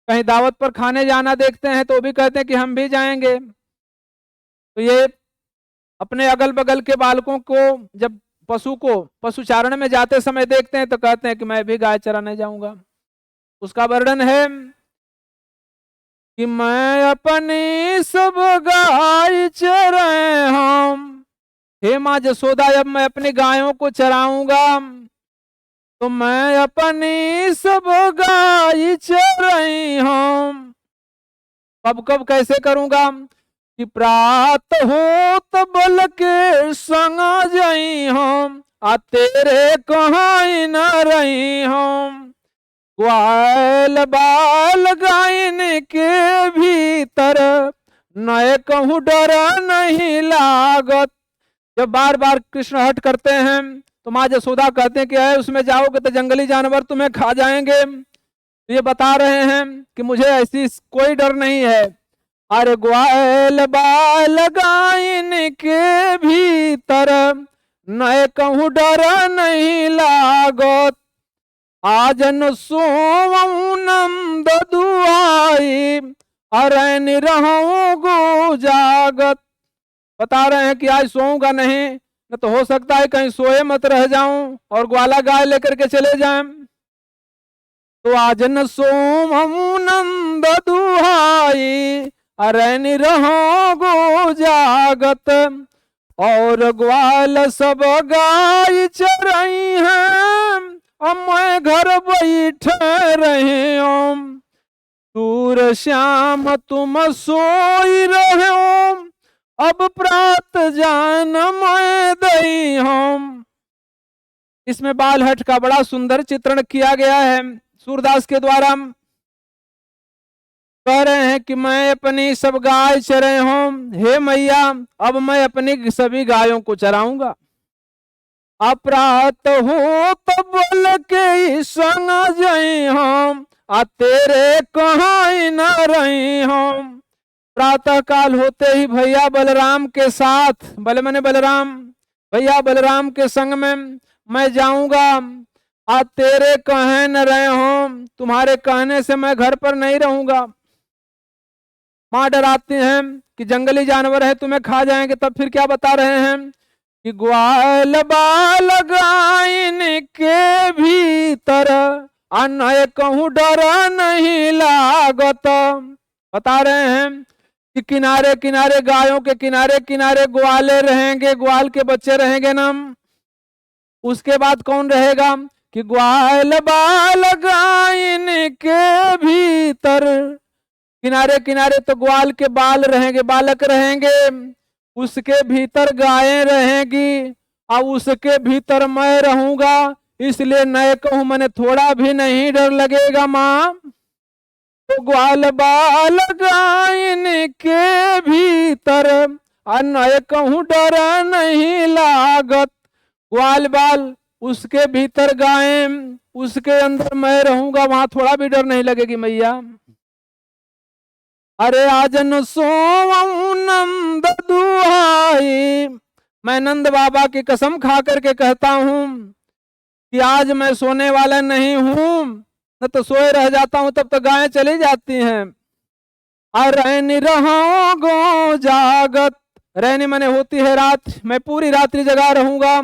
कहीं दावत पर खाने जाना देखते हैं तो भी कहते हैं कि हम भी जाएंगे। तो ये अपने अगल बगल के बालकों को जब पशु चारण में जाते समय देखते हैं तो कहते हैं कि मैं भी गाय चराने जाऊंगा। उसका वर्णन है कि मैं अपनी सब गाय चराए हम, हे माँ जसोदा जब मैं अपनी गायों को चराऊंगा तो मैं अपनी सब गाय चराई हम। कब कब कैसे करूंगा कि प्रात हो तो बल के संग जाई हम, आ तेरे कहाँ न रही हम। ग्वाल बाल गायन के भीतर नए कहूँ डर नहीं लागत। जब बार बार कृष्ण हट करते हैं तो माँ जसोदा कहते हैं कि उसमें जाओगे तो जंगली जानवर तुम्हें खा जाएंगे। तो ये बता रहे हैं कि मुझे ऐसी कोई डर नहीं है। अरे ग्वाल बाल गायन के भीतर नए कहूँ डर नहीं लागत। आजन सोनंद दुआई अरे निरहूं गो जागत। बता रहे हैं कि आज सोऊंगा नहीं, न तो हो सकता है कहीं सोए मत रह जाऊं और ग्वाला गाय लेकर के चले जाएं। तो आजन सोमनंद दुहाई अरे निरहूं गो जागत। और ग्वाल सब गाय चराई हैं, अब मैं घर बैठे रहे ओम। सूर श्याम तुम सोई रहे ओम, अब प्रात जान मैं दई हम। इसमें बालहट का बड़ा सुंदर चित्रण किया गया है सूरदास के द्वारा। कह रहे हैं कि मैं अपनी सब गाय चरे हूं, हे मैया अब मैं अपनी सभी गायों को चराऊंगा। अपरात हो तो बोल के संग जाई हम, आ तेरे कहाँ न रही हम। प्रातः काल होते ही भैया बलराम के साथ, बल मने बलराम, भैया बलराम के संग में मैं जाऊंगा। आ तेरे कहे न रहे हो, तुम्हारे कहने से मैं घर पर नहीं रहूंगा। माँ डराती हैं कि जंगली जानवर है तुम्हें खा जाएंगे। तब फिर क्या बता रहे हैं कि ग्वाल बाल गायन के भीतर अनय कहूँ डर नहीं लागत। बता रहे हैं कि किनारे किनारे गायों के किनारे किनारे ग्वाले रहेंगे, ग्वाल के बच्चे रहेंगे ना। उसके बाद कौन रहेगा कि ग्वाल बाल गायन के भीतर, किनारे किनारे तो ग्वाल के बाल रहेंगे, बालक रहेंगे, उसके भीतर गायें रहेंगी और उसके भीतर मैं रहूंगा, इसलिए नए कहूं मैंने थोड़ा भी नहीं डर लगेगा मां। तो ग्वाल बाल गायन के भीतर नए कहूं डर नहीं लागत, ग्वाल बाल उसके भीतर गायें उसके अंदर मैं रहूंगा, वहां थोड़ा भी डर नहीं लगेगी मैया। अरे आज न सोऊं नंद दुहाई, मैं नंद बाबा की कसम खा करके कहता हूं कि आज मैं सोने वाला नहीं हूं, न तो सोए रह जाता हूं तब तो गायें चली जाती हैं। और रैनी रहोगो जागत, रैनी मैंने होती है रात, मैं पूरी रात्रि जगा रहूंगा।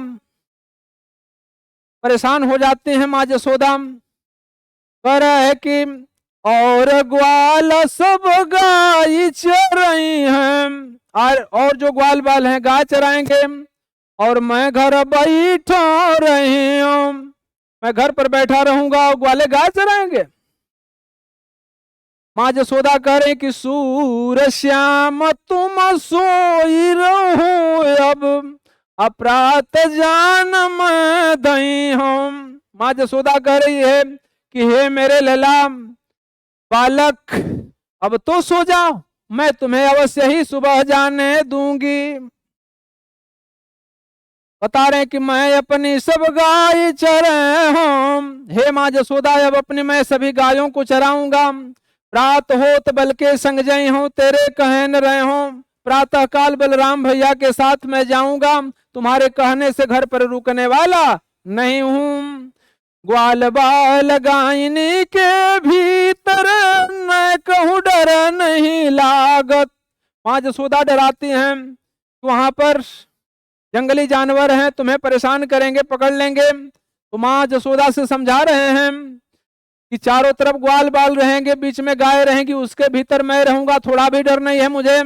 परेशान हो जाते हैं माँ जसोदा, कह रहे है कि और ग्वाल सब गाय चराई हैं, और जो ग्वाल बाल हैं गाय चराएंगे, और मैं घर बैठा रही हूं, मैं घर पर बैठा रहूंगा और ग्वाले गाय चराएंगे। माँ जसोदा कह रही कि सूर श्याम तुम सोई रहो अब, अपरात जान मैं दई हूं। माँ जसोदा कह रही है कि हे मेरे लला बालक, अब तो सो जाओ, मैं तुम्हें अवश्य ही सुबह जाने दूंगी। बता रहे कि मैं अपनी सब गाय चरे हूं, हे माँ जसोदा अब अपनी मैं सभी गायों को चराऊंगा। रात होत बल के संग जई हूं, तेरे कहे न रहे हूं, प्रातः काल बलराम भैया के साथ मैं जाऊंगा, तुम्हारे कहने से घर पर रुकने वाला नहीं हूं। ग्वाल बाल गायनी के भीतर न कहूं डर नहीं लागत। माँ जसोदा डराती हैं, वहां पर जंगली जानवर हैं, तुम्हें परेशान करेंगे, पकड़ लेंगे। तो माँ जसोदा से समझा रहे हैं कि चारों तरफ ग्वाल बाल रहेंगे, बीच में गाय रहेंगी, उसके भीतर मैं रहूंगा, थोड़ा भी डर नहीं है मुझे।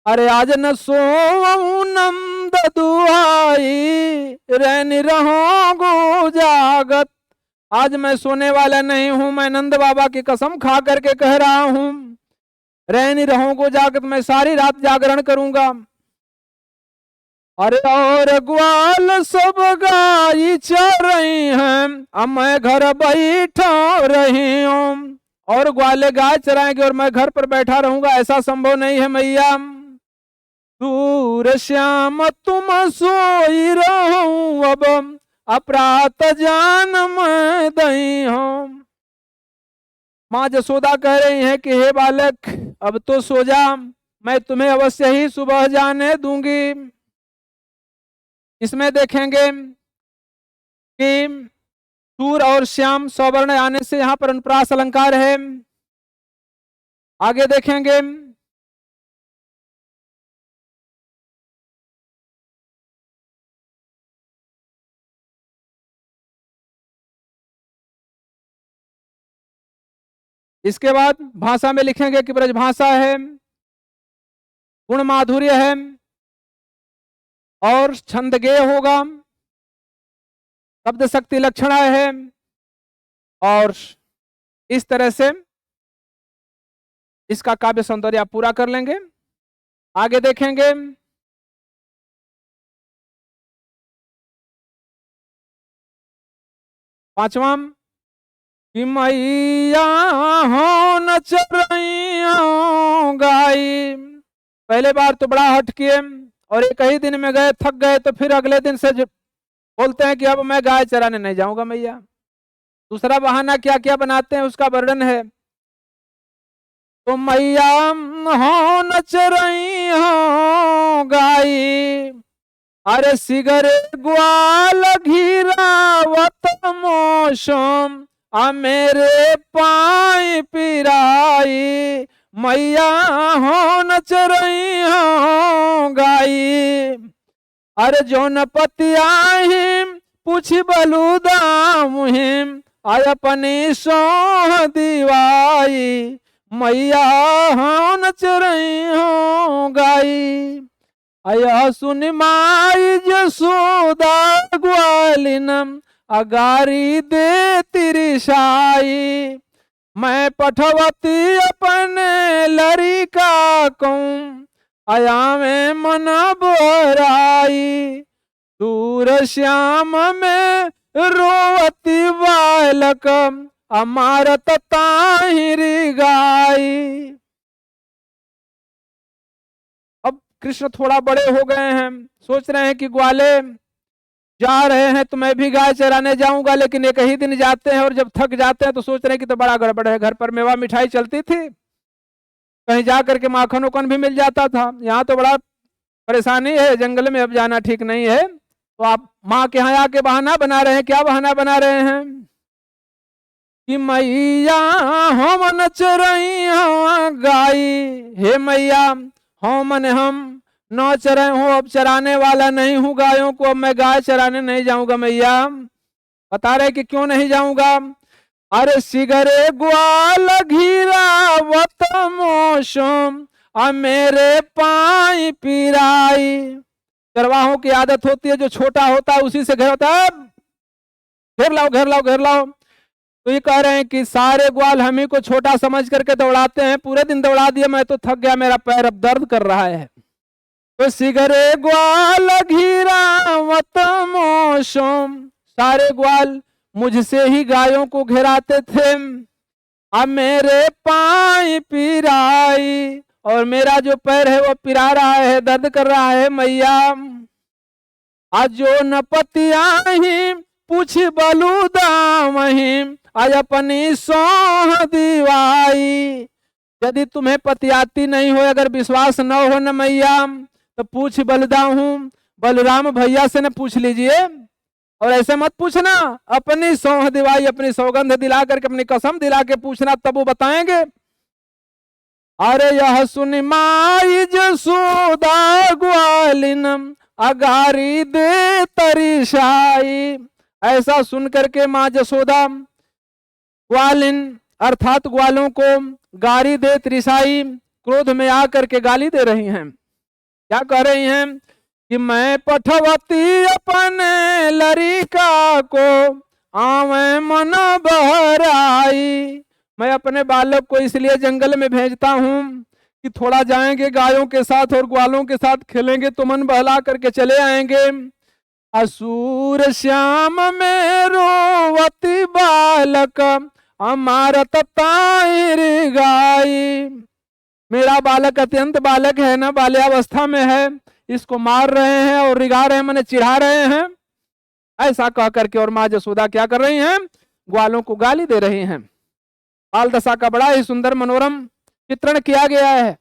अरे आज न सोऊं नंद दुहाई, रैनी रहोगो जागत, आज मैं सोने वाला नहीं हूं, मैं नंद बाबा की कसम खा करके कह रहा हूं, रैनी रहोगो जागत, मैं सारी रात जागरण करूंगा। अरे और ग्वाल सब गाय चर रही हैं, अब मैं घर बैठा रही हूं, और ग्वाले गाय चराएंगे और मैं घर पर बैठा रहूंगा, ऐसा संभव नहीं है मैया। सूर श्याम तुम सोई रहूं अब, अपरात जान मैं दई हूं। माँ जसोदा कह रही है कि हे बालक अब तो सो जा, मैं तुम्हें अवश्य ही सुबह जाने दूंगी। इसमें देखेंगे कि सूर और श्याम सवर्ण आने से यहां पर अनुप्रास अलंकार है। आगे देखेंगे इसके बाद भाषा में लिखेंगे कि ब्रजभाषा है, गुण माधुर्य है और छंद गेय होगा, शब्द शक्ति लक्षणा है, और इस तरह से इसका काव्य सौंदर्य आप पूरा कर लेंगे। आगे देखेंगे पांचवा कि मैया हो न चरैया गाई, पहले बार तो बड़ा हट किए और एक ही दिन में गए, थक गए, तो फिर अगले दिन से बोलते हैं कि अब मैं गाय चराने नहीं जाऊंगा मैया। दूसरा बहाना क्या क्या बनाते हैं उसका वर्णन है। तो मैया हो न चरैया गाई, अरे सिगरे ग्वाल घिरावत मौसम, आ मेरे पाई पिराई, मैया हो न चरैया गाई। अरे जौन पतियाहिम पूछ बलुदा मुहिम, आय अपनी सोह दीवाई, मैया हो न चरैया गाई। अयह सुन माई जसोदा ग्वालिनम अगारी दे तिरसाई। मैं पठवती अपने लरिका कहूँ आया में मन बोराई। दूर श्याम में रोवती बालक अमारत ताहिर गाई। अब कृष्ण थोड़ा बड़े हो गए हैं, सोच रहे हैं कि ग्वाले जा रहे हैं तो मैं भी गाय चराने जाऊंगा, लेकिन एक ही दिन जाते हैं और जब थक जाते हैं तो सोच रहे हैं कि तो बड़ा गड़बड़ है। घर पर मेवा मिठाई चलती थी, कहीं जा करके माखन उखन भी मिल जाता था, यहाँ तो बड़ा परेशानी है, जंगल में अब जाना ठीक नहीं है। तो आप माँ के यहाँ आके बहाना बना रहे हैं। क्या बहाना बना रहे हैं कि मैया हम नच रही हूँ गाई। हे मैया हम न चरे हूँ, अब चराने वाला नहीं हूँ गायों को, अब मैं गाय चराने नहीं जाऊंगा मैया। बता रहे कि क्यों नहीं जाऊंगा। अरे सिगरे ग्वाल घिरावत मौसम मेरे पाई पिराई। चरवाहों की आदत होती है, जो छोटा होता है उसी से घेर होता है, घेर लाओ घेर लाओ घेर लाओ। तो ये कह रहे हैं कि सारे ग्वाल हम ही को छोटा समझ करके दौड़ाते हैं, पूरे दिन दौड़ा दिया, मैं तो थक गया, मेरा पैर अब दर्द कर रहा है। तो सिगरे ग्वाल घिरावत मौसम, सारे ग्वाल मुझसे ही गायों को घेराते थे। अब मेरे पाई पिराई, और मेरा जो पैर है वो पिरा रहा है, दर्द कर रहा है मैया। आज जो न पतिया ही पूछ बलूदाम ही आज अपनी सोह दीवाई। यदि तुम्हें पतियाती नहीं हो, अगर विश्वास न हो न मैया, तो पूछ बलदा हूं, बलराम भैया से न पूछ लीजिए। और ऐसे मत पूछना, अपनी सौह दिवाई, अपनी सौगंध दिला करके, अपनी कसम दिला के पूछना, तब वो बताएंगे। अरे यह सुन माई जसोदा ग्वालिनम अगारी दे तरिशाई। ऐसा सुन करके माँ जसोदा ग्वालिन अर्थात ग्वालों को गारी दे त्रिशाई, क्रोध में आकर के गाली दे रही हैं। क्या कह रही हैं कि मैं पठवती अपने लरिका को आवे मन बहराई। मैं अपने बालक को इसलिए जंगल में भेजता हूं कि थोड़ा जाएंगे गायों के साथ और ग्वालों के साथ खेलेंगे तो मन बहला करके चले आएंगे। असुर श्याम में रोवती बालक अमारत ताहिर गाई। मेरा बालक अत्यंत बालक है ना, बाल्यावस्था में है, इसको मार रहे हैं और रिगा रहे हैं, मैंने चिढ़ा रहे हैं। ऐसा कह करके और माँ जसोदा क्या कर रही हैं, ग्वालों को गाली दे रही हैं। बाल दशा का बड़ा ही सुंदर मनोरम चित्रण किया गया है।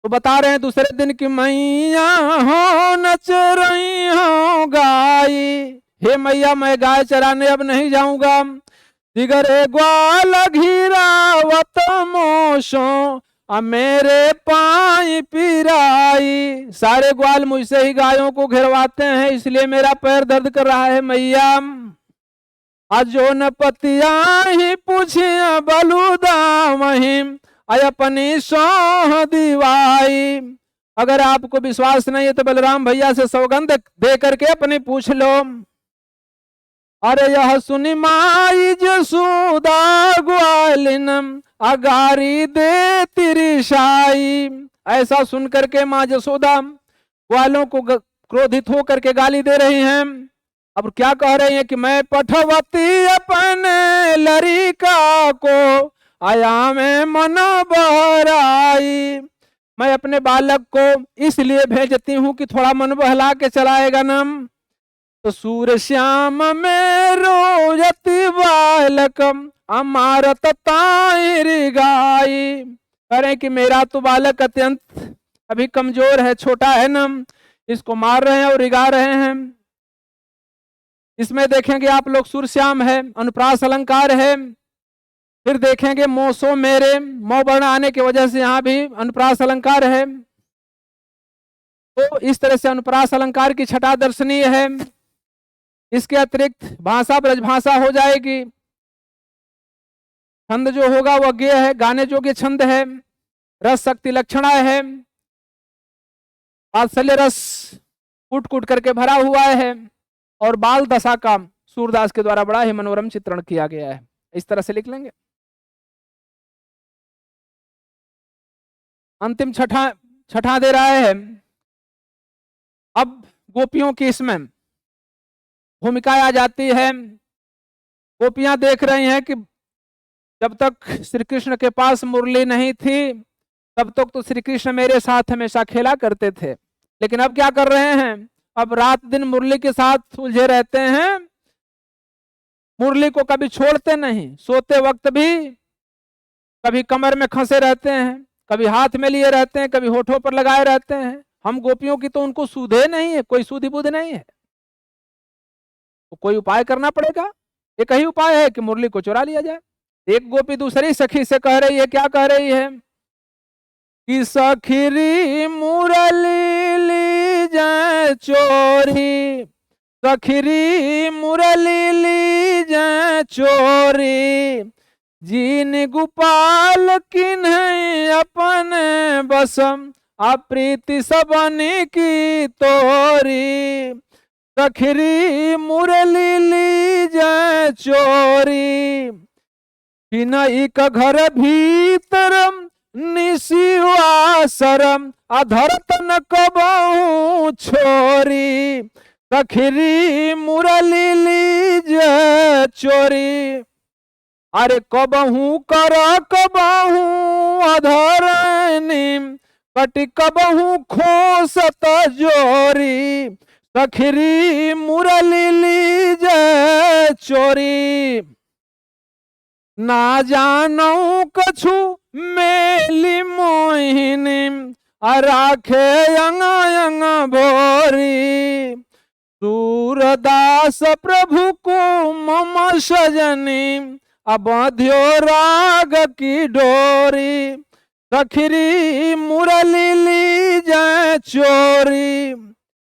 तो बता रहे हैं दूसरे दिन की मैया हो नच रही हो गाई। हे मैया मैं गाय चराने अब नहीं जाऊंगा। दिगरे ग्वाल घिरावत मोशो मेरे पाई पिराई। सारे ग्वाल मुझसे ही गायों को घेरवाते हैं, इसलिए मेरा पैर दर्द कर रहा है मैया। अजो न पतिया ही पूछिया बलूदा महिम अपनी सोह दीवाई। अगर आपको विश्वास नहीं है तो बलराम भैया से सौगंध दे करके अपनी पूछ लो। अरे यह सुनी माई जसोदा ग्वालिनम अगारी दे तिरसाई। ऐसा सुन करके माँ जसोदा ग्वालों को क्रोधित होकर के गाली दे रही हैं। अब क्या कह रही हैं कि मैं पठवती अपने लरिका को आया में मन बहराई। मैं अपने बालक को इसलिए भेजती हूँ कि थोड़ा मन बहला के चलाएगा ना। तो सूर श्याम में रोजती बालक अमारत ताहिर गाई। कह रहे कि मेरा तो बालक अत्यंत अभी कमजोर है, छोटा है ना, इसको मार रहे हैं और रिगा रहे हैं। इसमें देखेंगे आप लोग सूरश्याम है, अनुप्रास अलंकार है। फिर देखेंगे मोसो मेरे, मो वर्ण आने की वजह से यहाँ भी अनुप्रास अलंकार है। तो इस तरह से अनुप्रास अलंकार की छटा दर्शनीय है। इसके अतिरिक्त भाषा ब्रजभाषा हो जाएगी। छंद जो होगा वह गेय है, गाने जोगे छंद है। रस शक्ति लक्षणा है। वात्सल्य रस कूट कूट करके भरा हुआ है और बाल दशा का सूरदास के द्वारा बड़ा ही मनोरम चित्रण किया गया है। इस तरह से लिख लेंगे। अंतिम छठा दे रहा है। अब गोपियों की इसमें भूमिका आ जाती है। गोपियां देख रही हैं कि जब तक श्री कृष्ण के पास मुरली नहीं थी तब तक तो श्री कृष्ण मेरे साथ हमेशा खेला करते थे, लेकिन अब क्या कर रहे हैं, अब रात दिन मुरली के साथ उलझे रहते हैं, मुरली को कभी छोड़ते नहीं, सोते वक्त भी कभी कमर में फंसे रहते हैं, कभी हाथ में लिए रहते हैं, कभी होठों पर लगाए रहते हैं। हम गोपियों की तो उनको सुधे नहीं है, कोई सुधि बुध नहीं है, तो कोई उपाय करना पड़ेगा। एक ही उपाय है कि मुरली को चुरा लिया जाए। एक गोपी दूसरी सखी से कह रही है, क्या कह रही है कि सखीरी मुरली ली जाए चोरी, सखीरी मुरली ली जाए चोरी, जीन गोपाल किन्हीं अपन बसम, अप्रीति सबनी की तोरी, सखीरी मुरली ली जाए चोरी, किन्हीं का घर भीतरम निशिवासरम, अधरत न कबहू छोरी, सखीरी मुरली ली जाए चोरी, अरे कबहू कर कबहू अधरनी, कटि कबहू खोसत जोरी, सखीरी मुरली ली जाए चोरी, ना जानऊ कछु मेली मोहिनी, राखे यंग यंग भोरी, सूरदास प्रभु को मम सजनी, अबध्यो राग की डोरी, सखीरी मुरली ली जाए चोरी।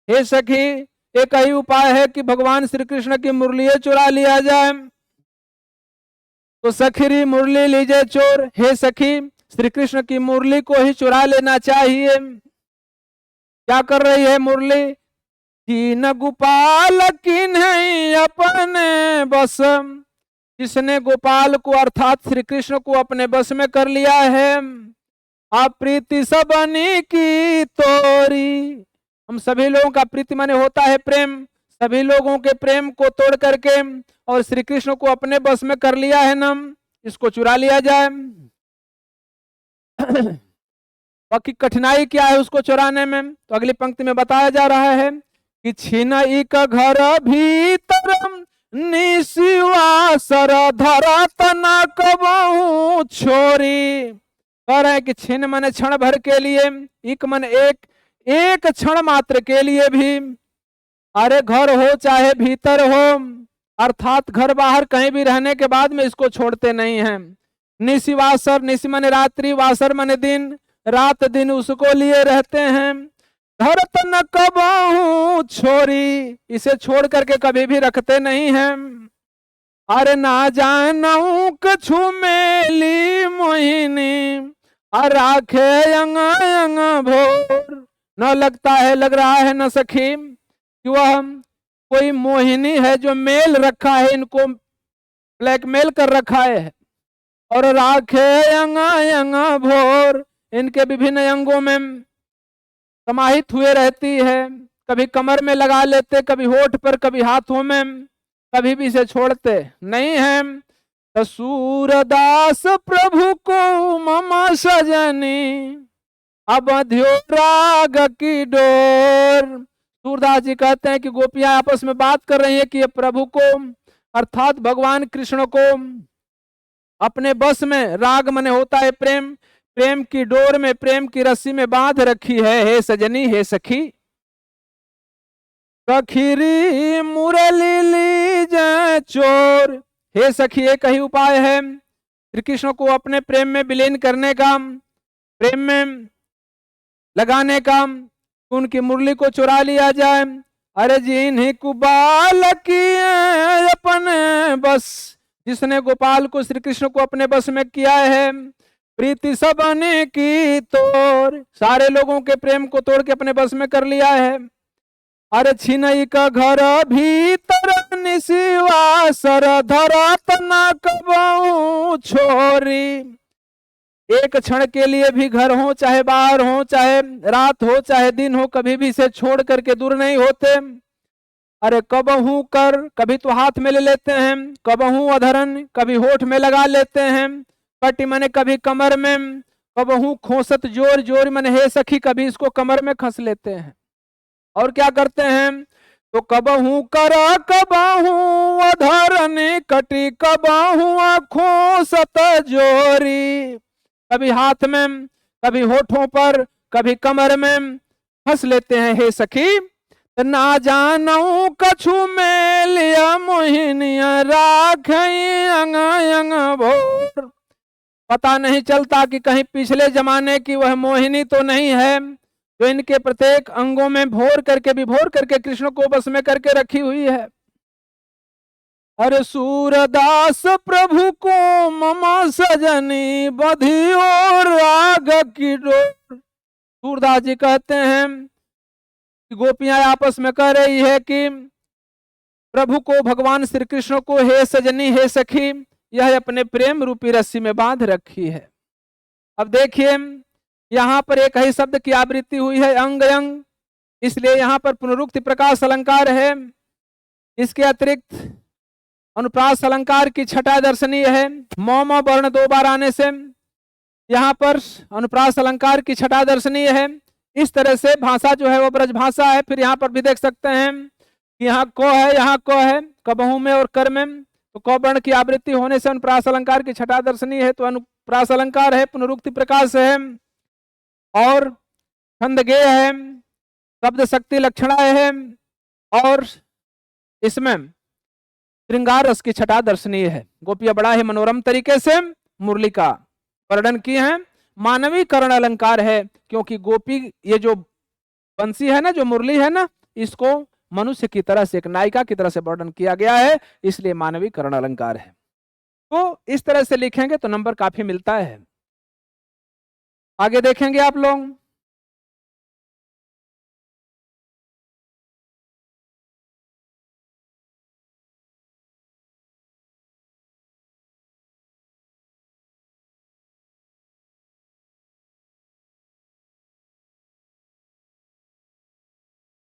हे सखी, एक ही उपाय है कि भगवान श्री कृष्ण की मुरली चुरा लिया जाए, तो सखीरी मुरली लीजिए चोर। हे सखी, श्री कृष्ण की मुरली को ही चुरा लेना चाहिए। क्या कर रही है मुरली, दीन गोपाल किन्हीं अपने बस, जिसने गोपाल को अर्थात श्री कृष्ण को अपने बस में कर लिया है, अप्रीति सबनी की तोरी। हम सभी लोगों का प्रीति माने होता है प्रेम, सभी लोगों के प्रेम को तोड़ करके और श्री कृष्ण को अपने बस में कर लिया है ना, इसको चुरा लिया जाए। बाकी कठिनाई क्या है उसको चुराने में, तो अगली पंक्ति में बताया जा रहा है कि छिनई का घर भीतर निशिवासर, धरत न कबहू छोरी। कह रहे हैं कि छिन मन क्षण भर के लिए, एक मन एक क्षण मात्र के लिए भी, अरे घर हो चाहे भीतर हो, अर्थात घर बाहर कहीं भी रहने के बाद में इसको छोड़ते नहीं हैं। निशिवासर, निशि मन रात्रि, वासर मन दिन, रात दिन उसको लिए रहते हैं। धरत न कबहू छोरी, इसे छोड़ करके कभी भी रखते नहीं हैं। अरे ना जानऊ कछु मेली मोहिनी, राखे यंग यंग भोर। न लगता है, लग रहा है न सखी कि वह कोई मोहिनी है जो मेल रखा है, इनको ब्लैकमेल कर रखा है। और राखे यंग यंग भोर, इनके विभिन्न अंगों में समाहित हुए रहती है, कभी कमर में लगा लेते, कभी होठ पर, कभी हाथों में, कभी भी इसे छोड़ते नहीं है। तो सूरदास प्रभु को मम सजनी, अबध्यो राग की डोर। सूरदास जी कहते हैं कि गोपियां आपस में बात कर रही है कि ये प्रभु को अर्थात भगवान कृष्ण को अपने बस में, राग मने होता है प्रेम, प्रेम की डोर में, प्रेम की रस्सी में बांध रखी है। हे सजनी, हे सखी, सखीरी मुरली ली जाए चोर। हे सखी, एक ही उपाय है श्री कृष्ण को अपने प्रेम में विलीन करने का, प्रेम में लगाने का, उनकी मुरली को चुरा लिया जाए। अरे जिन्हीं कुबाल किए अपने बस, जिसने गोपाल को, श्री कृष्ण को अपने बस में किया है, प्रीति सबने की तोड़, सारे लोगों के प्रेम को तोड़ के अपने बस में कर लिया है। अरे छिनई का घर भीतर निशिवा सर धरत न कबहू छोरी, एक क्षण के लिए भी घर हो चाहे बाहर हो, चाहे रात हो चाहे दिन हो, कभी भी इसे छोड़ करके दूर नहीं होते। अरे कबहू कर, कभी तो हाथ में ले लेते हैं, कबहू अधरन, कभी होठ में लगा लेते हैं, कटी मने कभी कमर में, कबहू खोसत जोर जोर मने हे सखी, कभी इसको कमर में खस लेते हैं। और क्या करते हैं, तो कबहू कर कबहू अधरन कटी कबहू खोसत जोरी, कभी हाथ में, कभी होठों पर, कभी कमर में फंस लेते हैं हे सखी। ना जानू कछु में लिया मोहिनिया राख अंग अंग भोर, पता नहीं चलता कि कहीं पिछले जमाने की वह मोहिनी तो नहीं है जो इनके प्रत्येक अंगों में भोर करके विभोर करके कृष्ण को बस में करके रखी हुई है। अरे सूरदास प्रभु को ममा सजनी बधियो राग की डोर, सूरदास जी कहते हैं कि गोपियां आपस में कह रही है कि प्रभु को, भगवान श्री कृष्ण को हे सजनी हे सखी, यह अपने प्रेम रूपी रस्सी में बांध रखी है। अब देखिए यहाँ पर एक ही शब्द की आवृत्ति हुई है अंग अंग, इसलिए यहाँ पर पुनरुक्ति प्रकाश अलंकार है। इसके अतिरिक्त अनुप्रास अलंकार की छटा दर्शनीय है, मौम वर्ण दो बार आने से यहाँ पर अनुप्रास अलंकार की छटा दर्शनीय है। इस तरह से भाषा जो है वो ब्रज भाषा है। फिर यहाँ पर भी देख सकते हैं कि यहाँ को है, यहाँ को है, कबहू में और कर में, तो क वर्ण की आवृत्ति होने से अनुप्रास अलंकार की छटा दर्शनीय है, तो अनुप्रास अलंकार है, पुनरुक्ति प्रकाश है और छंद गेय है, शब्द शक्ति लक्षणाएं है और इसमें श्रृंगार रस की छटा दर्शनीय है। गोपियां बड़ा ही मनोरम तरीके से मुरली का वर्णन किए हैं। मानवीकरण अलंकार है, क्योंकि गोपी ये जो बंसी है ना, जो मुरली है ना, इसको मनुष्य की तरह से, एक नायिका की तरह से वर्णन किया गया है, इसलिए मानवीकरण अलंकार है। तो इस तरह से लिखेंगे तो नंबर काफी मिलता है। आगे देखेंगे आप लोग,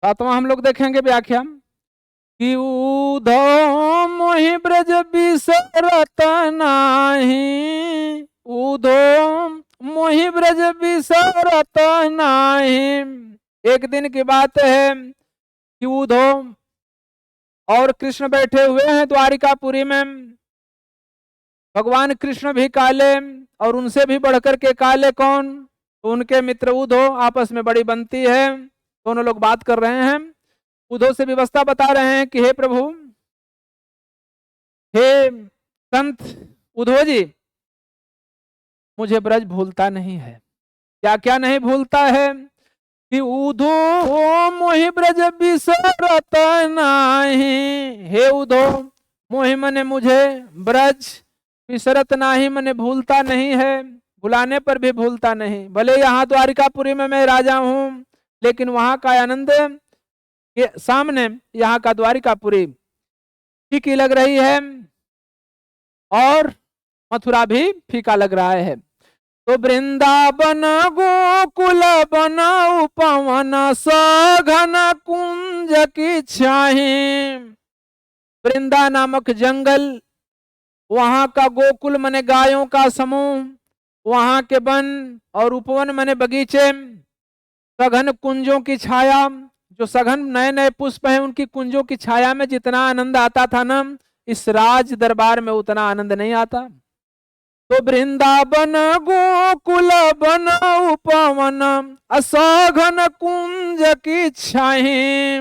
सातवां हम लोग देखेंगे व्याख्या कि उधो मोहि ब्रज बिसरत नाही, उधो मोहि ब्रज बिसरत नाही। एक दिन की बात है कि उधो और कृष्ण बैठे हुए हैं द्वारिकापुरी में। भगवान कृष्ण भी काले और उनसे भी बढ़कर के काले कौन, तो उनके मित्र उधो, आपस में बड़ी बनती है, दोनों लोग बात कर रहे हैं। उधो से व्यवस्था बता रहे हैं कि हे प्रभु, हे संत उधो जी, मुझे ब्रज भूलता नहीं है। क्या क्या नहीं भूलता है कि उधो मोहि ब्रज बिसरत नाही, हे उधो मोहि मने मुझे, ब्रज बिसरत नाही मने भूलता नहीं है, बुलाने पर भी भूलता नहीं। भले यहाँ द्वारिकापुरी में मैं राजा हूँ, लेकिन वहां का आनंद के सामने यहाँ का द्वारिकापुरी फीकी लग रही है और मथुरा भी फीका लग रहा है। तो वृंदावन गोकुल बन उपवन सघन कुंज की छाही, वृंदा नामक जंगल, वहां का गोकुल मने गायों का समूह, वहां के वन और उपवन मने बगीचे, सघन कुंजों की छाया, जो सघन नए नए पुष्प हैं उनकी कुंजों की छाया में जितना आनंद आता था ना, इस राज दरबार में उतना आनंद नहीं आता। तो वृंदावन गोकुल बन उपवन असघन कुंज की छाही,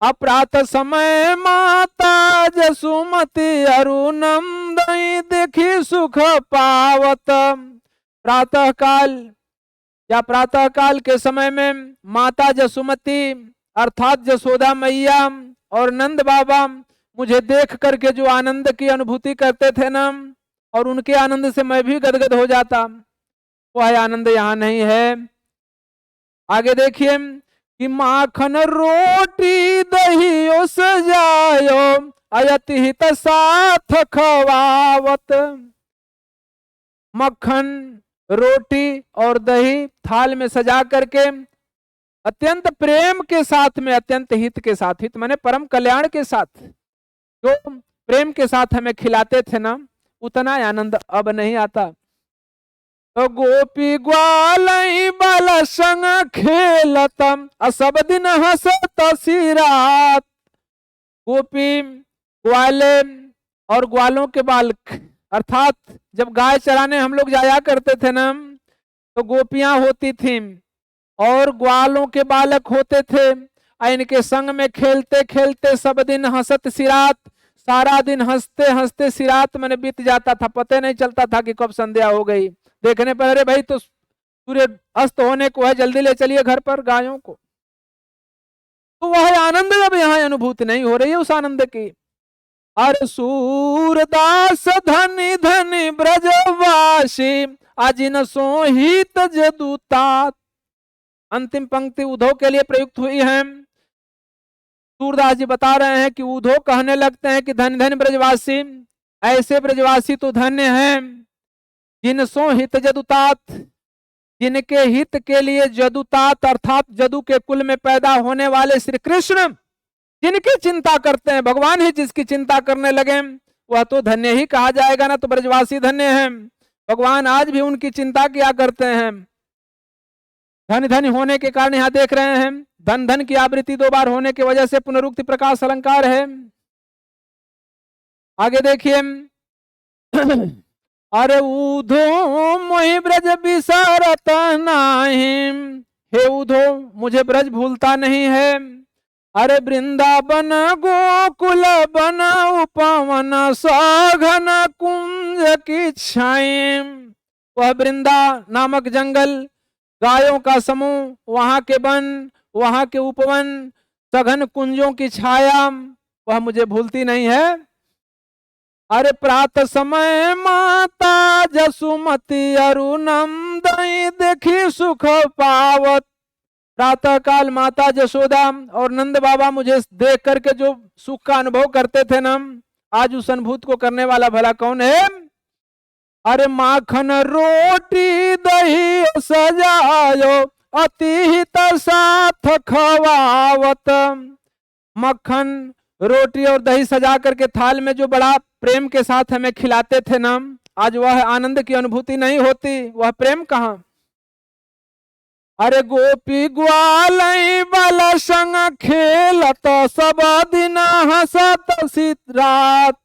अपरात समय माता जसुमती अरुणंदई देखी सुख पावत। प्रातः काल या प्रातः काल के समय में माता जसुमती अर्थात जसोदा मैया और नंद बाबा मुझे देख करके जो आनंद की अनुभूति करते थे ना, और उनके आनंद से मैं भी गदगद हो जाता। वह आनंद यहाँ नहीं है। आगे देखिए कि माखन रोटी दही सजायो अयति हित साथ खवावत। मक्खन रोटी और दही थाल में सजा करके अत्यंत प्रेम के साथ में, अत्यंत हित के साथ, हित माने परम कल्याण के साथ, जो प्रेम के साथ हमें खिलाते थे ना, उतना आनंद अब नहीं आता। तो गोपी ग्वाल बाल संग खेलत सब दिन हंसत सी रात। गोपी ग्वाले और ग्वालों के बालक, अर्थात जब गाय चराने हम लोग जाया करते थे ना, तो गोपियां होती थीं और ग्वालों के बालक होते थे। इनके संग में खेलते खेलते सब दिन हंसत सी रात, सारा दिन हंसते हंसते सी रात मैंने बीत जाता था, पता नहीं चलता था कि कब संध्या हो गई। देखने पर अरे भाई तो सूर्य अस्त होने को है, जल्दी ले चलिए घर पर गायों को। तो वह आनंद अब यहाँ अनुभूति नहीं हो रही है उस आनंद की। अरे सूरदास धनी धनी ब्रजवासी अजिन सोहित जदूतात। अंतिम पंक्ति उद्धव के लिए प्रयुक्त हुई है। सूरदास जी बता रहे हैं कि उद्धव कहने लगते हैं कि धन धन ब्रजवासी, ऐसे ब्रजवासी तो धन्य हैं जिन सो हित जदुतात, जिनके हित के लिए जदुतात अर्थात जदु के कुल में पैदा होने वाले श्री कृष्ण जिनकी चिंता करते हैं, भगवान ही जिसकी चिंता करने लगे वह तो धन्य ही कहा जाएगा ना। तो ब्रजवासी धन्य हैं, भगवान आज भी उनकी चिंता किया करते हैं। धन धन होने के कारण यहाँ देख रहे हैं धन धन की आवृत्ति 2 बार होने की वजह से पुनरुक्ति प्रकाश अलंकार है। आगे देखिए अरे उधो मोहि ब्रज बिसरत नहीं, हे उधो मुझे ब्रज भूलता नहीं है। अरे वृंदावन गोकुल बन उपवन सघन कुंज की छाई। वह वृंदा नामक जंगल, गायों का समूह, वहां के वन, वहां के उपवन, सघन कुंजों की छाया, वह मुझे भूलती नहीं है। अरे प्रातः समय माता जसुमती अरुणमदयी देखी सुख पावत। प्रातः काल माता जसोदा और नंद बाबा मुझे देख करके जो सुख का अनुभव करते थे ना, आज उस अनुभूत को करने वाला भला कौन है। अरे माखन रोटी दही सजायो अति हित साथ खवावत। मक्खन रोटी और दही सजा करके थाल में जो बड़ा प्रेम के साथ हमें खिलाते थे ना, आज वह आनंद की अनुभूति नहीं होती, वह प्रेम कहां। अरे गोपी ग्वाल बाल संग खेलत सब दिन हंसत सी रात।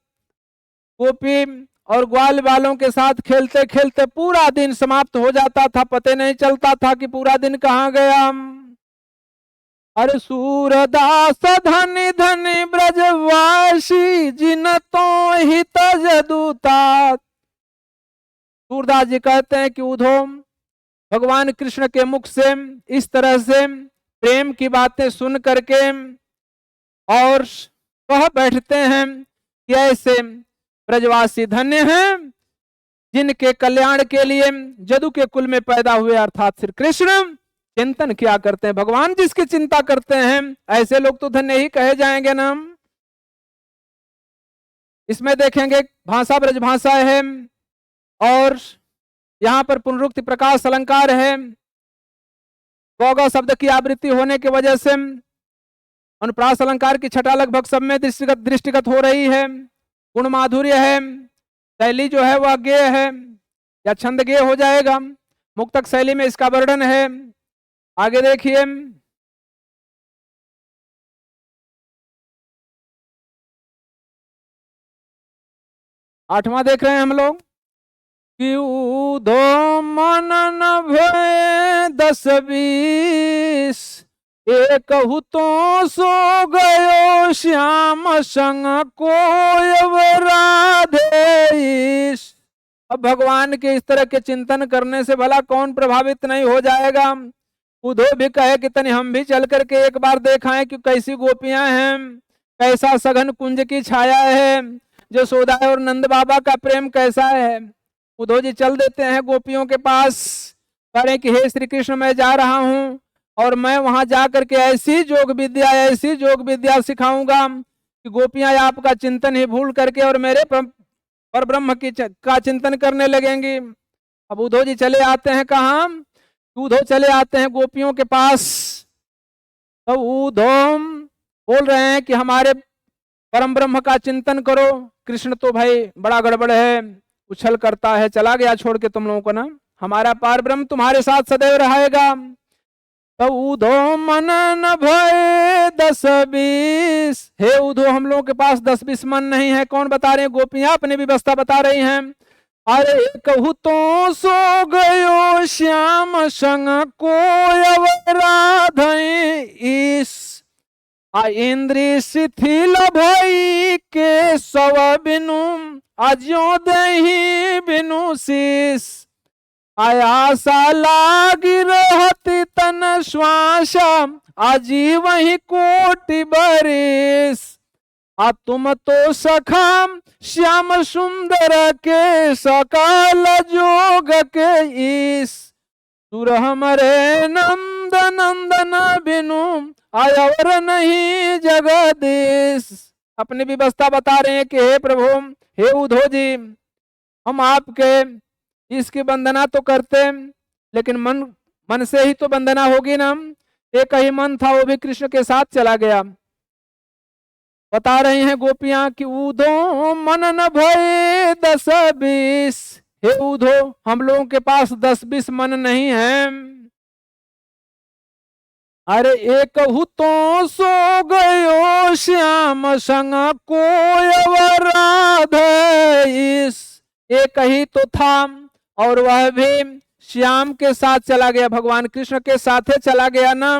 गोपी और ग्वाल बालों के साथ खेलते खेलते पूरा दिन समाप्त हो जाता था, पता नहीं चलता था कि पूरा दिन कहाँ गया। अरे सूरदास धनी धनी ब्रजवासी जिन तो हित जदूतात। सूरदास जी कहते हैं कि उद्धव भगवान कृष्ण के मुख से इस तरह से प्रेम की बातें सुन करके और कह बैठते हैं कि ऐसे ब्रजवासी धन्य हैं जिनके कल्याण के लिए जदु के कुल में पैदा हुए अर्थात श्री कृष्ण चिंतन किया करते हैं। भगवान जिसकी चिंता करते हैं ऐसे लोग तो धन्य ही कहे जाएंगे ना। इसमें देखेंगे भाषा ब्रज भाषा है और यहाँ पर पुनरुक्ति प्रकाश अलंकार है। गौगा शब्द की आवृत्ति होने की वजह से अनुप्रास अलंकार की छटा लगभग सब में दृष्टिगत हो रही है। गुण माधुर्य है, शैली जो है वह गेय है या छंद गेय हो जाएगा। मुक्तक शैली में इसका वर्णन है। आगे देखिए 8वां देख रहे हैं हम लोग कि उधो मन न भय 10-20 एक तो सो गयो श्याम संग कोय राधे। अब भगवान के इस तरह के चिंतन करने से भला कौन प्रभावित नहीं हो जाएगा। उधो भी कहे कि तनी हम भी चल करके एक बार देखाएं कि कैसी गोपियां हैं, कैसा सघन कुंज की छाया है, जो सोदा और नंद बाबा का प्रेम कैसा है। उद्धव जी चल देते हैं गोपियों के पास कह रहे कि हे श्री कृष्ण मैं जा रहा हूं और मैं वहां जाकर के ऐसी योग विद्या सिखाऊंगा कि गोपियां आपका चिंतन ही भूल करके और मेरे पर ब्रह्म का चिंतन करने लगेंगी। अब उद्धव जी चले आते हैं कहाँ? उद्धव चले आते हैं गोपियों के पास। तो उद्धव बोल रहे हैं कि हमारे परम ब्रह्म का चिंतन करो। कृष्ण तो भाई बड़ा गड़बड़ है, उछल करता है, चला गया छोड़ के तुम लोगों को ना, हमारा पार ब्रह्म तुम्हारे साथ सदैव रहेगा। तो उद्धव मन न भय 10-20, हे उद्धव हम लोगों के पास 10-20 मन नहीं है। कौन बता रहे हैं? गोपियां अपनी व्यवस्था बता रही हैं। अरे कहू तो सो गयो श्याम संग को राधे ईस, इंद्री शिथिल भई के सव बिनु अज्यो दही बिनु शीस, आयासा लागी रहती तन श्वास आजी वही कोटि बरिस, आ तुम तो सखा श्याम सुंदर के सकाल जोग के ईस, सुर हमरे नंद नंदन बिनु आयर नहीं जगदीश। अपनी व्यवस्था बता रहे हैं कि हे प्रभु, हे उद्धव जी, हम आपके इसकी वंदना तो करते लेकिन मन से ही तो वंदना होगी ना। एक ही मन था, वो भी कृष्ण के साथ चला गया। बता रही हैं गोपियां कि उद्धव मन न भय 10-20, हे उद्धव हम लोगों के पास 10-20 मन नहीं है। अरे एक तो सो गयो श्याम संग को राधेश, एक ही तो था और वह भी श्याम के साथ चला गया, भगवान कृष्ण के साथ चला गया ना।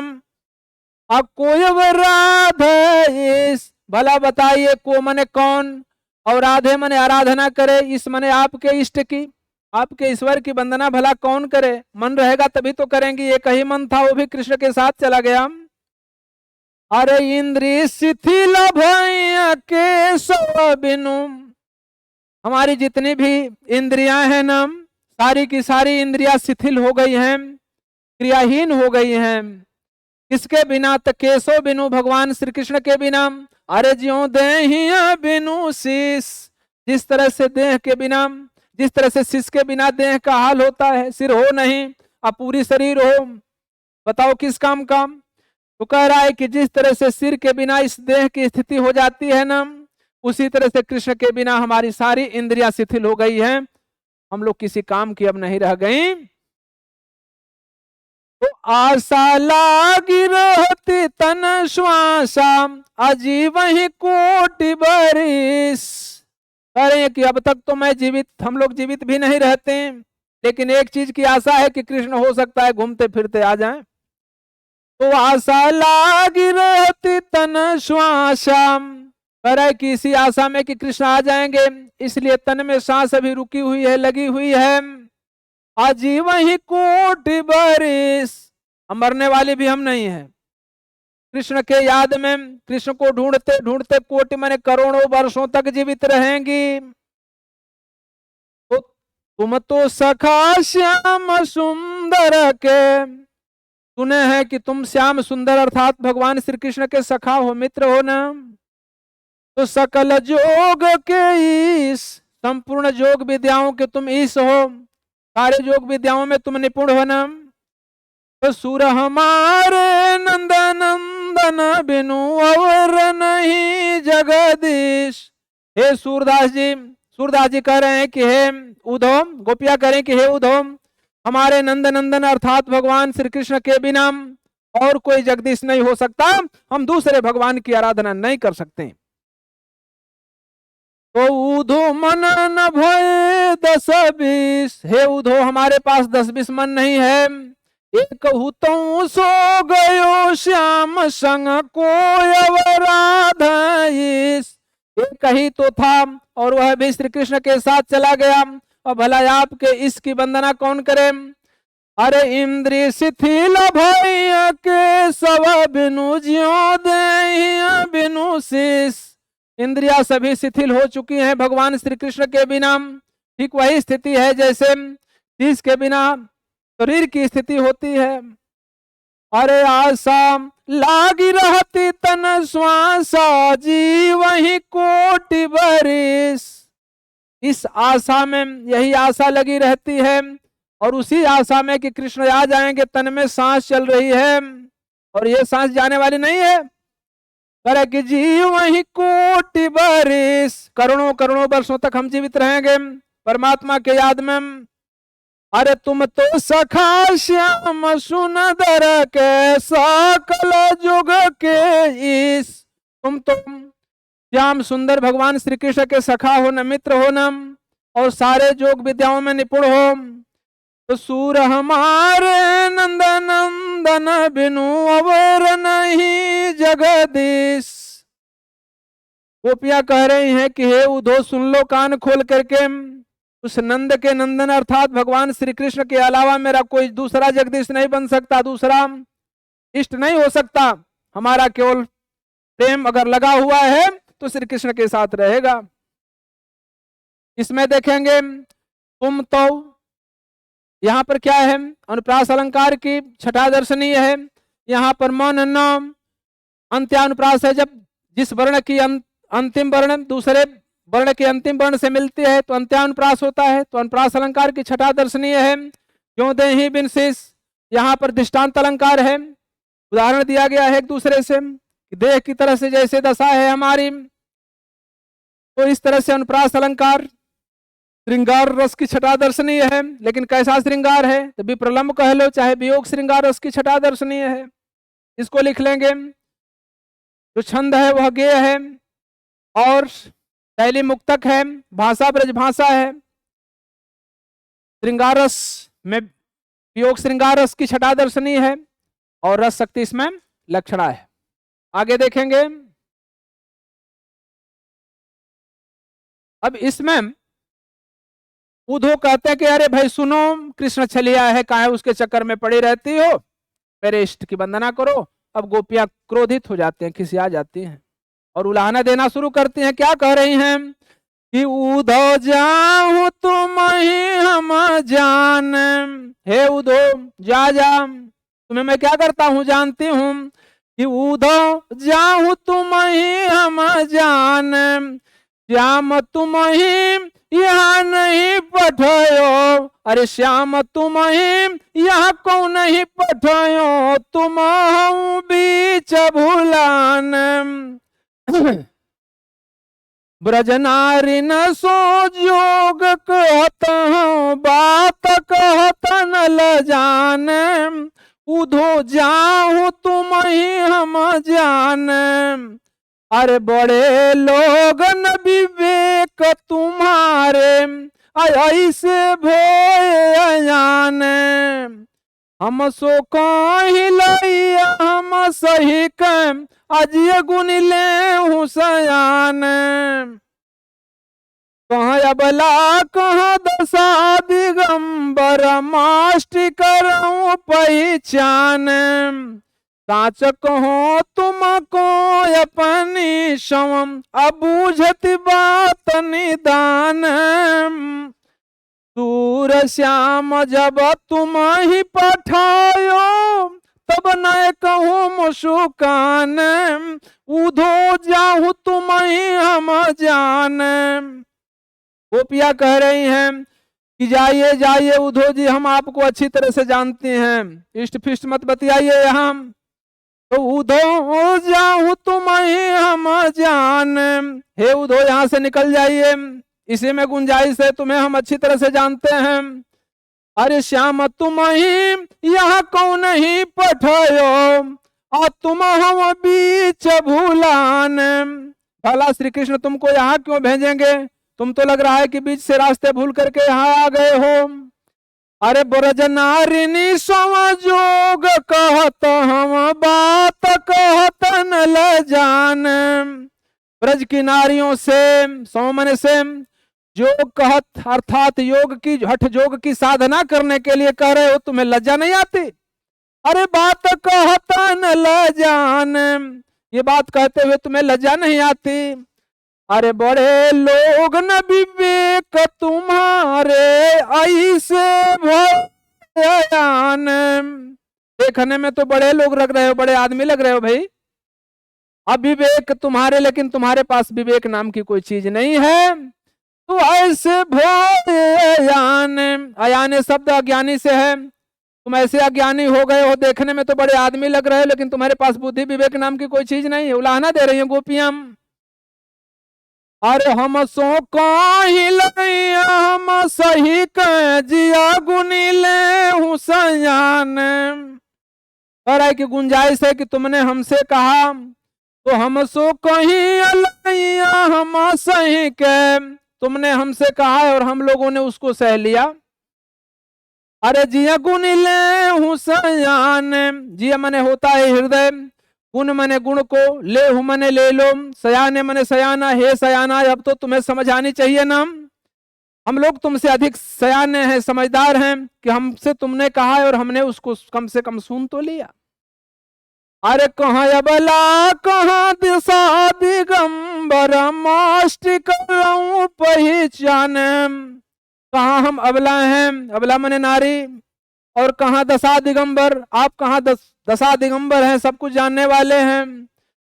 अब कोई राधेश, भला बताइए को मने कौन और राधे मने आराधना करे, इस मने आपके इष्ट की, आपके ईश्वर की वंदना भला कौन करे? मन रहेगा तभी तो करेंगे। एक ही मन था, वो भी कृष्ण के साथ चला गया। अरे इंद्री शिथिल भय के सव बिनु, हमारी जितनी भी इंद्रियां हैं ना, सारी की सारी इंद्रियां शिथिल हो गई हैं, क्रियाहीन हो गई हैं। किसके बिना? तो केशव बिनु, भगवान श्री कृष्ण के बिना। अरे ज्यों देहिया बिनु शीस, जिस तरह से देह के बिना, जिस तरह से शीश के बिना देह का हाल होता है, सिर हो नहीं अब पूरी शरीर हो, बताओ किस काम का? तो कह रहा है कि जिस तरह से सिर के बिना इस देह की स्थिति हो जाती है ना, उसी तरह से कृष्ण के बिना हमारी सारी इंद्रियां शिथिल हो गई हैं, हम लोग किसी काम की अब नहीं रह गई। तो आशा लागी रहती तन श्वासा अजीव ही कोटि बरिस, करें कि अब तक तो मैं जीवित, हम लोग जीवित भी नहीं रहते, लेकिन एक चीज की आशा है कि कृष्ण हो सकता है घूमते फिरते आ जाएं। तो आशा लागी रहती तन श्वासा, करे कि इसी आशा में कि कृष्ण आ जाएंगे, इसलिए तन में सांस अभी रुकी हुई है, लगी हुई है। अजीव ही कोटि बरिस, हम मरने वाले भी हम नहीं हैं। कृष्ण के याद में, कृष्ण को ढूंढते ढूंढते कोटि माने करोड़ों वर्षों तक जीवित रहेंगी। तो तुम तो सखा श्याम सुंदर के, सुने हैं कि तुम श्याम सुंदर अर्थात भगवान श्री कृष्ण के सखा हो, मित्र हो ना। तो सकल जोग के ईश, संपूर्ण जोग विद्याओं के तुम ईश हो, सारे जोग विद्याओं में तुम निपुण हो ना। तो सुर हमारे नंद नंदन बिनु और नहीं जगदीश, हे सूरदास जी, सूरदास जी कह रहे हैं कि हे उद्धव, गोपिया कह रहे हैं कि हे उद्धव, हमारे नंद नंदन अर्थात भगवान श्री कृष्ण के बिना और कोई जगदीश नहीं हो सकता, हम दूसरे भगवान की आराधना नहीं कर सकते। तो उद्धव मन न भय 10-20, हे उद्धव हमारे पास 10-20 मन नहीं है। एक तो सो गयो श्याम संग को राधेश, एक ही तो था और वह भी श्री कृष्ण के साथ चला गया, और भला आपके इसकी वंदना कौन करे? अरे इंद्री शिथिल भय के सब बिनु ज्यों देहि बिनु शीस, इंद्रिया सभी शिथिल हो चुकी हैं भगवान श्री कृष्ण के बिना। ठीक वही स्थिति है जैसे शीश के बिना शरीर की स्थिति होती है। अरे आशा लागी रहती तन श्वासा, जी वही कोटि बरिस। इस आशा में, यही आशा लगी रहती है और उसी आशा में कि कृष्ण आ जाएंगे। तन में सांस चल रही है और ये सांस जाने वाली नहीं है। करे कि जी वही कोटि बरिस, करोड़ों करोड़ों वर्षों तक हम जीवित रहेंगे परमात्मा के याद में। अरे तुम तो सखा श्याम सुंदर के सकल जुग के ईश। तुम तो श्याम सुंदर भगवान श्री कृष्ण के सखा हो न, मित्र हो न, और सारे जोग विद्याओं में निपुण हो। तो सूर हमारे नंद नंदन बिनु अवर नहीं जगदीश। गोपियां कह रही हैं कि हे उद्धव सुन लो कान खोल करके, उस नंद के नंदन अर्थात भगवान श्री कृष्ण के अलावा मेरा कोई दूसरा जगदीश नहीं बन सकता, दूसरा इष्ट नहीं हो सकता। हमारा केवल प्रेम अगर लगा हुआ है तो श्री कृष्ण के साथ रहेगा। इसमें देखेंगे तुम तो, यहाँ पर क्या है, अनुप्रास अलंकार की छठा दर्शनीय है। यहाँ पर मन न अंत्यानुप्रास है। जब जिस वर्ण की अंतिम वर्ण दूसरे वर्ण के अंतिम वर्ण से मिलती है तो अंत्यानुप्रास होता है। तो अनुप्रास अलंकार की छठा दर्शनीय है। क्यों दे ही बिन शेष, यहाँ पर दृष्टांत अलंकार है। उदाहरण दिया गया है एक दूसरे से, देह की तरह से जैसे दशा है हमारी, तो इस तरह से अनुप्रास अलंकार श्रृंगार रस की छठा दर्शनीय है। लेकिन कैसा श्रृंगार है, तो विप्रलंब कह लो चाहे वियोग श्रृंगार रस की छठा दर्शनीय है। इसको लिख लेंगे। जो छंद है वह गेय है और शैली मुक्तक है, भाषा ब्रज भाषा है। श्रृंगार रस में वियोग श्रृंगार रस की छठा दर्शनीय है और रस शक्ति इसमें लक्षणा है। आगे देखेंगे। अब इसमें उद्धव कहते हैं कि अरे भाई सुनो, कृष्ण छलिया है, काहे उसके चक्कर में पड़ी रहती हो, मेरे इष्ट की वंदना करो। अब गोपियां क्रोधित हो जाती हैं, खिसिया जाती हैं और उलाहना देना शुरू करती हैं। क्या कह रही हैं कि उद्धव जाऊं तुम ही हम जान। हे उद्धव जा जा, तुम्हें मैं क्या करता हूं जानती हूं कि उद्धव जाऊं तुम ही हम जान। श्याम तुम ही यहाँ नहीं पठायो, अरे श्याम तुम ही यहाँ को नहीं पठायो, तुम हम बीच भूलान। ब्रज नारी न सो जोग कहत हूँ, बात कहत न ल जान। उधो जाऊं तुम ही हम जान। अरे बड़े लोग न विवेक तुम्हारे, ऐसे भोए अजान। हम सो कहिलैया हम सही कैम, अजिय गुण ले हुसैन। कहाँ अबला कहाँ दशा दिगंबर, माष्टि करऊं पहचान। साच कहो तुमको अपनी शवम, अबूझत बात निदान। सूर श्याम जब तुम ही पठायो, तब न कहूँ मुस्कान। उधो जाहु तुम ही हम जान। गोपियां कह रही हैं कि जाइए जाइए उद्धव जी, हम आपको अच्छी तरह से जानते हैं, इष्ट फिष्ट मत बतियाइए यहाँ। तो उद्धव जाऊं तुम ही हम जान। हे उद्धव यहाँ से निकल जाइए, इसी में गुंजाइश है, तुम्हें हम अच्छी तरह से जानते हैं। अरे श्याम तुम ही यहाँ कौन ही पठायो, और तुम हम बीच भूलान। भला श्री कृष्ण तुमको यहाँ क्यों भेजेंगे, तुम तो लग रहा है कि बीच से रास्ते भूल करके यहाँ आ गए हो। अरे ब्रज नारिनी समझोग कहत हम, बात कहत न ल जान। ब्रज की नारियों से सौमन से योग कहत अर्थात योग की हठ योग की साधना करने के लिए कह रहे हो, तुम्हें लज्जा नहीं आती। अरे बात कहत न ल जान, ये बात कहते हुए तुम्हें लज्जा नहीं आती। अरे बड़े लोग न विवेक तुम्हारे, ऐसे भयान। देखने में तो बड़े लोग लग रहे हो, बड़े आदमी लग रहे हो भाई। अविवेक तुम्हारे, लेकिन तुम्हारे पास विवेक नाम की कोई चीज नहीं है। तो ऐसे अयान, अयान शब्द अज्ञानी से है। तुम ऐसे अज्ञानी हो गए हो, देखने में तो बड़े आदमी लग रहे हो, लेकिन तुम्हारे पास बुद्धि विवेक नाम की कोई चीज नहीं है। उलाहना दे रही है गोपियां। अरे हम सो कहिलैया हम सही कह जिया गुनीले हुसैन। कह रहा है कि गुंजाइश है कि तुमने हमसे कहा, तो हम सो कहिलैया हम सही के, तुमने हमसे कहा है और हम लोगों ने उसको सह लिया। अरे जिया गुनीले हुसैन, जिया मने होता है हृदय, गुण मने गुण को, ले हूं मने ले लो, सयाने मने सयाना, हे सयाना अब तो तुम्हें समझ आनी चाहिए ना। हम लोग तुमसे अधिक सयाने हैं, समझदार हैं कि हमसे तुमने कहा है और हमने उसको कम से कम सुन तो लिया। अरे कहाँ अबला कहाँ दिशा दिगंबर मास्टिक पहचान, कहाँ हम अबला हैं, अबला मने नारी, और कहाँ दशा दिगंबर, आप कहाँ दशा दिगंबर हैं, सब कुछ जानने वाले हैं।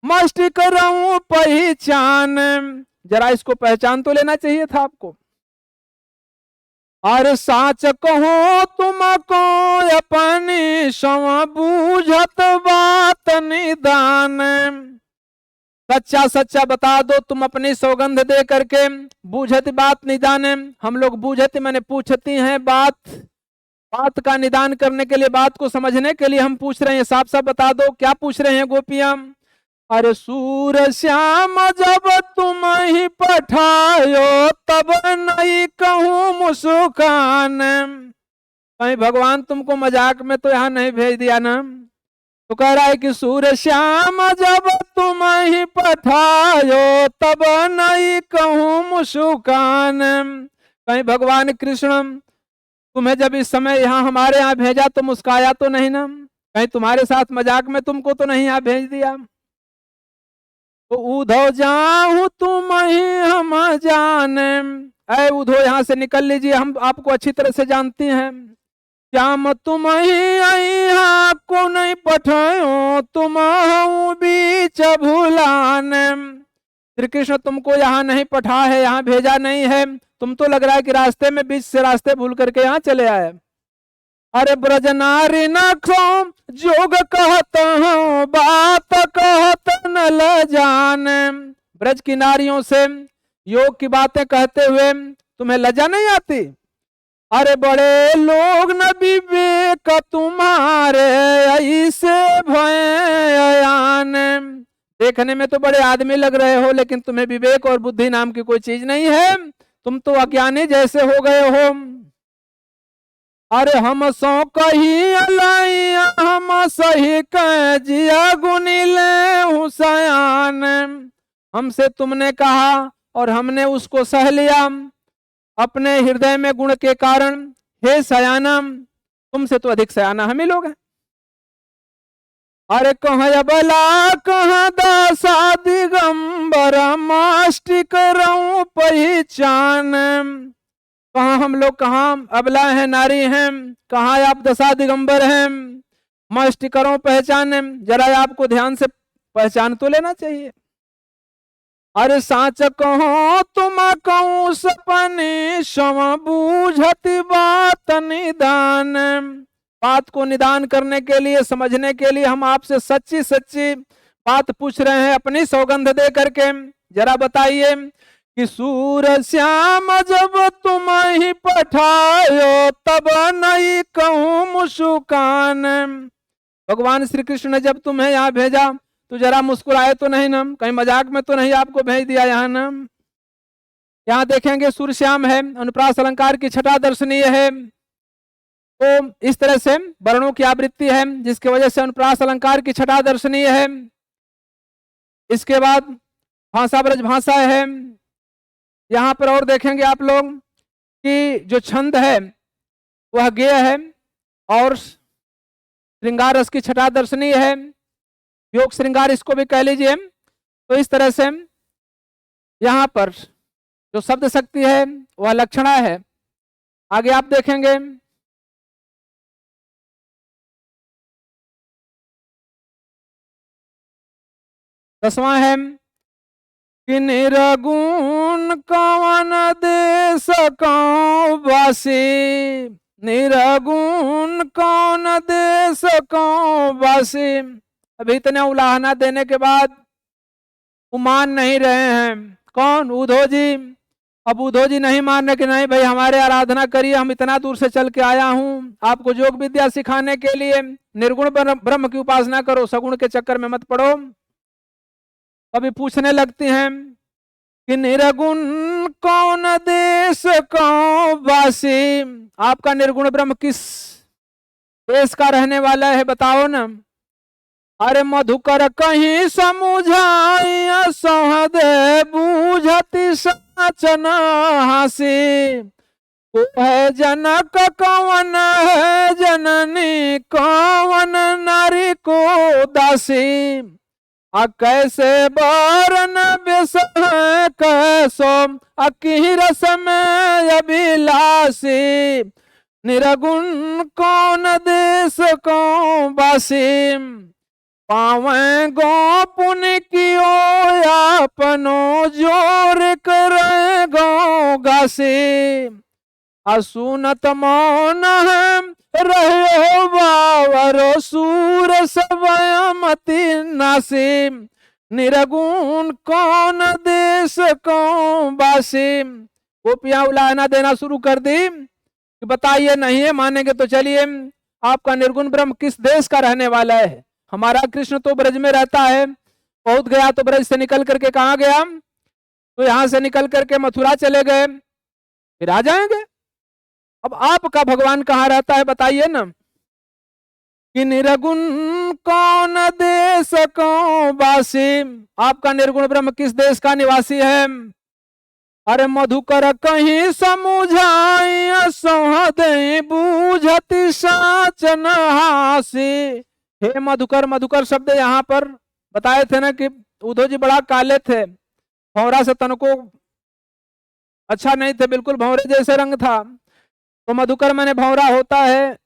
मस्ती कर रहा हूं पहचान, जरा इसको पहचान तो लेना चाहिए था आपको। और साच कहो तुमको अपनी सम बूझत बात निदान, सच्चा सच्चा बता दो तुम अपनी सौगंध दे करके, बूझत बात निदान, हम लोग बूझत मैंने पूछती हैं बात, बात का निदान करने के लिए, बात को समझने के लिए हम पूछ रहे हैं, साफ साफ बता दो क्या पूछ रहे हैं गोपियां। अरे सूर श्याम जब तुम ही पठायो तब नहीं कहूं मुस्कान, कहीं भगवान तुमको मजाक में तो यहाँ नहीं भेज दिया ना। तो कह रहा है कि सूर श्याम जब तुम ही पठायो तब नहीं कहूं मुस्कान, कहीं भगवान कृष्ण तुम्हें जब इस समय यहाँ हमारे यहाँ भेजा तो मुस्काया तो नहीं ना, कहीं तुम्हारे साथ मजाक में तुमको तो नहीं यहाँ भेज दिया। तो उधो जाऊं तुम ही हम जाने, ऐ उधो यहाँ से निकल लीजिए, हम आपको अच्छी तरह से जानती हैं। श्याम तुम ही यहाँ को नहीं पठायो तुम बीच भूलान, श्री कृष्ण तुमको यहाँ नहीं पठा है, यहाँ भेजा नहीं है, तुम तो लग रहा है कि रास्ते में बीच से रास्ते भूल करके यहाँ चले आए। अरे ब्रज नारी नखो जोग कहत हूँ बात कहत न ल जान, ब्रज की नारियों से योग की बातें कहते हुए तुम्हें लज्जा नहीं आती। अरे बड़े लोग न विवेक तुम्हारे ऐसे भयान, देखने में तो बड़े आदमी लग रहे हो, लेकिन तुम्हें विवेक और बुद्धि नाम की कोई चीज नहीं है, तुम तो अज्ञानी जैसे हो गए हो। अरे हम सो कही अलाइया हम सही कह जिया गुनीले हुसैन, हमसे तुमने कहा और हमने उसको सह लिया अपने हृदय में गुण के कारण, हे सयाना तुमसे तो अधिक सयाना हम ही लोग हैं। अरे कहाँ बला कहाँ दासा दिगंबर मास्टिक रहूं पहचान, कहाँ हम लोग कहाँ अबला हैं, नारी हैं, कहाँ आप दशा दिगंबर हैं, मष्ट करो पहचान, जरा आपको ध्यान से पहचान तो लेना चाहिए। अरे साच कहो तुम कहूँ सपने सम बूझत बात निदान, बात को निदान करने के लिए, समझने के लिए हम आपसे सच्ची सच्ची बात पूछ रहे हैं अपनी सौगंध दे करके। जरा बताइए कि सूर श्याम जब तुम ही पठायो तब नहीं कहूं मुस्कान, भगवान श्री कृष्ण ने जब तुम्हें यहाँ भेजा तो जरा मुस्कुराए तो नहीं ना, कहीं मजाक में तो नहीं आपको भेज दिया यहाँ ना। यहाँ देखेंगे सूर श्याम है, अनुप्रास अलंकार की छठा दर्शनीय है, तो इस तरह से वर्णों की आवृत्ति है जिसकी वजह से अनुप्रास अलंकार की छठा दर्शनीय है। इसके बाद भाषा ब्रज भाषा है, यहाँ पर और देखेंगे आप लोग कि जो छंद है वह गेय है और श्रृंगार रस की छठा दर्शनीय है, योग श्रृंगार इसको भी कह लीजिए। तो इस तरह से यहाँ पर जो शब्द शक्ति है वह लक्षणा है। आगे आप देखेंगे 10वां है कि निर्गुण कवन देश कौ वासी, निर्गुण कौन देश कौ वासी। अभी इतने उलाहना देने के बाद वो मान नहीं रहे हैं। कौन? उद्धव जी। अब उद्धव जी नहीं मान रहे कि नहीं भाई हमारे आराधना करिए, हम इतना दूर से चल के आया हूं आपको योग विद्या सिखाने के लिए, निर्गुण ब्रह्म की उपासना करो, सगुण के चक्कर में मत पड़ो। कभी पूछने लगती हैं कि निर्गुण कौन देश कौन वासी, आपका निर्गुण ब्रह्म किस देश का रहने वाला है बताओ ना। अरे मधुकर कहीं समुझाई सहदे बूझती साचन हासी, को है जनक कौन है जननी कौन नारी को दासी, कैसे बरन बेस है कैसो अकी रस में अभिलासी, निर्गुण कौन देश कौन वासी, पावे गो पुण्य कियो अपनो जोर करे गो गासी, असुनत मौन है रहो बावरो सूर सबयमति नासी, निर्गुण कौन देश कौन वासी। गोपियां उलाहना देना शुरू कर दी कि बताइए, नहीं है मानेंगे तो चलिए, आपका निर्गुण ब्रह्म किस देश का रहने वाला है। हमारा कृष्ण तो ब्रज में रहता है, बहुत गया तो ब्रज से निकल करके कहाँ गया, तो यहां से निकल करके मथुरा चले गए, फिर आ जाएंगे। अब आपका भगवान कहाँ रहता है बताइए ना। कि निर्गुण कौन देश कौन वासी, आपका निर्गुण ब्रह्म किस देश का निवासी है। अरे मधुकर कहीं समुझाई सहदे बूझती साचन हासी। हे मधुकर, मधुकर शब्द यहाँ पर बताए थे ना कि उद्धव जी बड़ा काले थे, भौरा से तन को अच्छा नहीं थे, बिल्कुल भौरे जैसे रंग था, तो मधुकर मैंने भौरा होता है।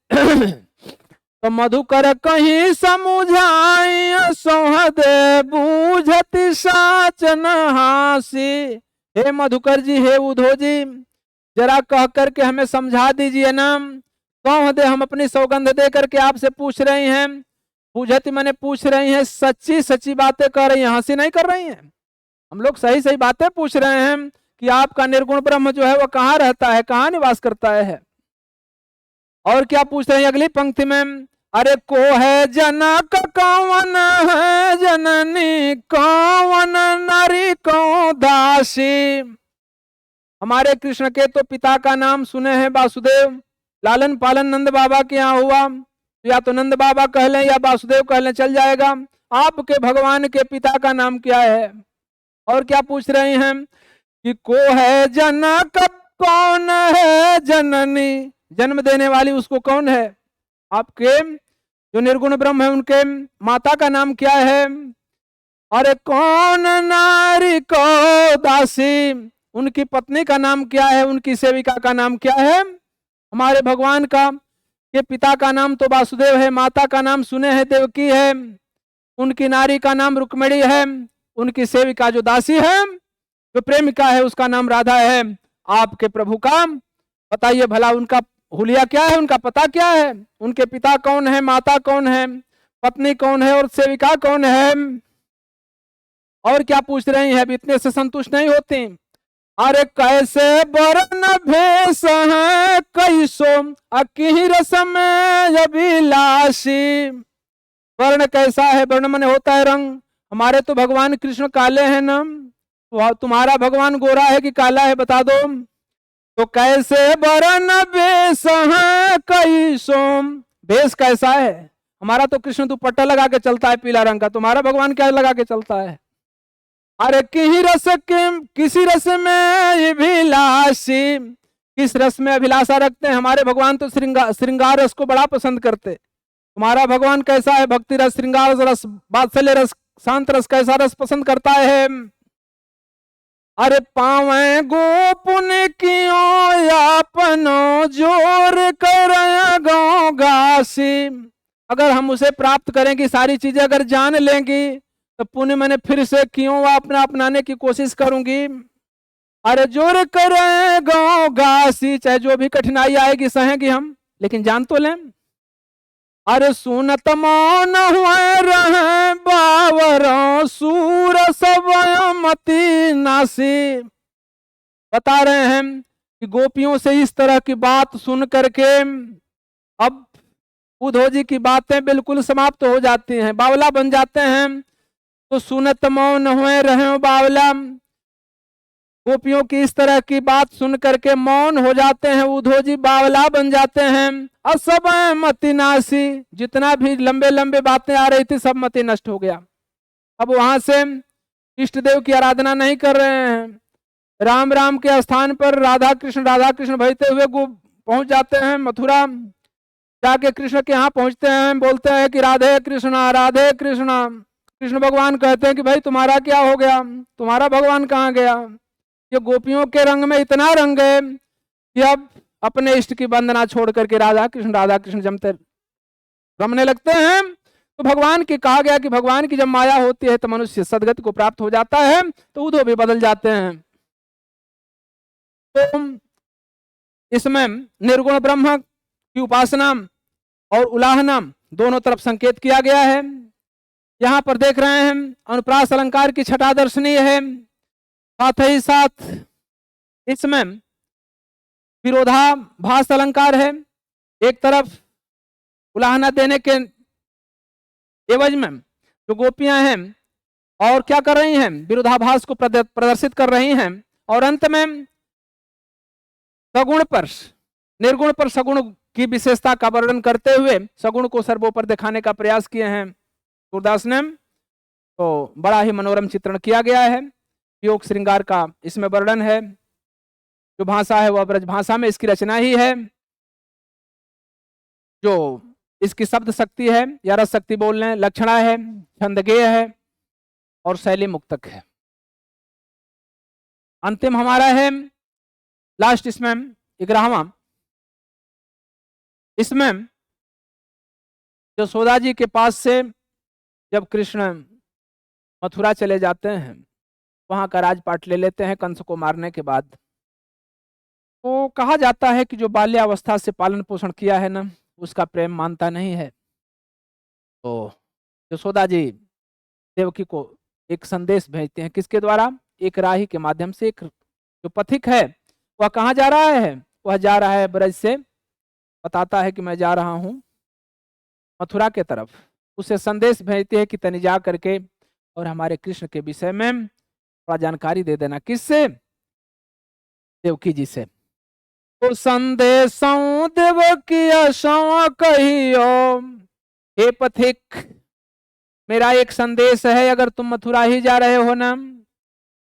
तो मधुकर कहीं समुझाई सहदे बूझती साचन हासी। हे मधुकर जी, हे उद्धव जी, जरा कह करके हमें समझा दीजिए ना। कौन दे, हम अपनी सौगंध दे करके आपसे पूछ रही हैं, बूझती मैंने पूछ रही हैं, सच्ची सच्ची बातें कर रही हैं, हंसी नहीं कर रही हैं। हम लोग सही सही बातें पूछ रहे हैं कि आपका निर्गुण ब्रह्म जो है वो कहाँ रहता है, कहाँ निवास करता है। और क्या पूछ रहे हैं अगली पंक्ति में, अरे को है जनक कौन है जननी कौन नारी को दासी। हमारे कृष्ण के तो पिता का नाम सुने हैं वासुदेव, लालन पालन नंद बाबा के यहाँ हुआ, या तो नंद बाबा कह लें या वासुदेव कह लें चल जाएगा। आपके भगवान के पिता का नाम क्या है। और क्या पूछ रहे हैं कि को है जनक कौन है जननी, जन्म देने वाली उसको कौन है। आपके जो निर्गुण ब्रह्म है उनके माता का नाम क्या है। अरे कौन नारी को दासी, उनकी पत्नी का नाम क्या है, उनकी सेविका का नाम क्या है। हमारे भगवान का के पिता का नाम तो वासुदेव है, माता का नाम सुने हैं देवकी है, उनकी नारी का नाम रुक्मिणी है, उनकी सेविका जो दासी है, जो प्रेमिका है, उसका नाम राधा है। आपके प्रभु का बताइए भला उनका हुलिया क्या है, उनका पता क्या है, उनके पिता कौन है, माता कौन है, पत्नी कौन है और सेविका कौन है। और क्या पूछ रही है, अभी इतने से संतुष्ट नहीं होती। अरे कैसे वर्ण भेष है कैसो अकी रस में अभिलाषी। वर्ण कैसा है, वर्ण मन होता है रंग, हमारे तो भगवान कृष्ण काले हैं ना, तो तुम्हारा भगवान गोरा है कि काला है बता दो। तो कैसे वर्ण भेष है कैसो, भेष कैसा है, हमारा तो कृष्ण दुपट्टा लगा के चलता है पीला रंग का, तुम्हारा भगवान क्या लगा के चलता है। अरे किसी रस में अभिलाषी, किस रस में अभिलाषा रखते हैं। हमारे भगवान तो श्रृंगार रस को बड़ा पसंद करते, तुम्हारा भगवान कैसा है, भक्ति रस, श्रृंगार रस, वात्सल्य रस, शांत रस, कैसा रस पसंद करता है। अरे पावे गोपुन कियो अपनो जोर कर गो गासी। अगर हम उसे प्राप्त करेंगे, सारी चीजें अगर जान लेंगी तो पुण्य मैंने फिर से क्यों अपना अपनाने की कोशिश करूंगी। अरे जोर करे गाँव गासी, चाहे जो भी कठिनाई आएगी सहेंगी हम, लेकिन जान तो लें। अरे सुनत मौन हुए रहे बावरों, सूर सब मती नासी। बता रहे हैं कि गोपियों से इस तरह की बात सुन करके अब उद्धव जी की बातें बिल्कुल समाप्त हो जाती हैं, बावला बन जाते हैं। तो सुनत मौन हुए रहे बावला, गोपियों की इस तरह की बात सुन करके मौन हो जाते हैं, उद्धव जी बावला बन जाते हैं। असब मति नासी, जितना भी लंबे लंबे बातें आ रही थी सब मति नष्ट हो गया। अब वहां से इष्ट देव की आराधना नहीं कर रहे हैं, राम राम के स्थान पर राधा कृष्ण भजते हुए पहुंच जाते हैं मथुरा। जाके कृष्ण के यहाँ पहुंचते हैं, बोलते हैं कि राधे कृष्णा राधे कृष्णा। कृष्ण भगवान कहते हैं कि भाई तुम्हारा क्या हो गया, तुम्हारा भगवान कहाँ गया। ये गोपियों के रंग में इतना रंग है कि अब अपने इष्ट की वंदना छोड़ करके राधा कृष्ण जमते रमने लगते हैं। तो भगवान की कहा गया कि भगवान की जब माया होती है तो मनुष्य सदगति को प्राप्त हो जाता है, तो उद्धव भी बदल जाते हैं। तो इसमें निर्गुण ब्रह्म की उपासना और उलाहना दोनों तरफ संकेत किया गया है। यहां पर देख रहे हैं अनुप्रास अलंकार की छठा दर्शनीय है, साथ ही साथ इसमें विरोधाभास अलंकार है। एक तरफ उलाहना देने के एवज में जो गोपियां हैं और क्या कर रही हैं, विरोधाभास को प्रदर्शित कर रही हैं, और अंत में सगुण पर निर्गुण पर सगुण की विशेषता का वर्णन करते हुए सगुण को सर्वोपर दिखाने का प्रयास किए हैं सूरदास ने। तो बड़ा ही मनोरम चित्रण किया गया है, योग श्रृंगार का इसमें वर्णन है। जो भाषा है वह ब्रज भाषा में इसकी रचना ही है। जो इसकी शब्द शक्ति है या रस शक्ति बोलने लक्षणा है, छंदगेय है और शैली मुक्तक है। अंतिम हमारा है लास्ट, इसमें 11वां। इसमें यशोदा जी के पास से जब कृष्ण मथुरा चले जाते हैं, वहां का राजपाट ले लेते हैं कंस को मारने के बाद। तो कहा जाता है कि जो बाल्यावस्था से पालन पोषण किया है ना, उसका प्रेम मानता नहीं है। तो यशोदा जी देवकी को एक संदेश भेजते हैं, किसके द्वारा, एक राही के माध्यम से। एक जो पथिक है वह कहाँ जा रहा है, वह जा रहा है ब्रज से, बताता है कि मैं जा रहा हूं मथुरा के तरफ। उसे संदेश भेजते हैं कि तनी जा करके और हमारे कृष्ण के विषय में थोड़ा जानकारी दे देना। किससे, देवकी जी से। तो संदेश देवकी कहियो, हे पथिक मेरा एक संदेश है, अगर तुम मथुरा ही जा रहे हो ना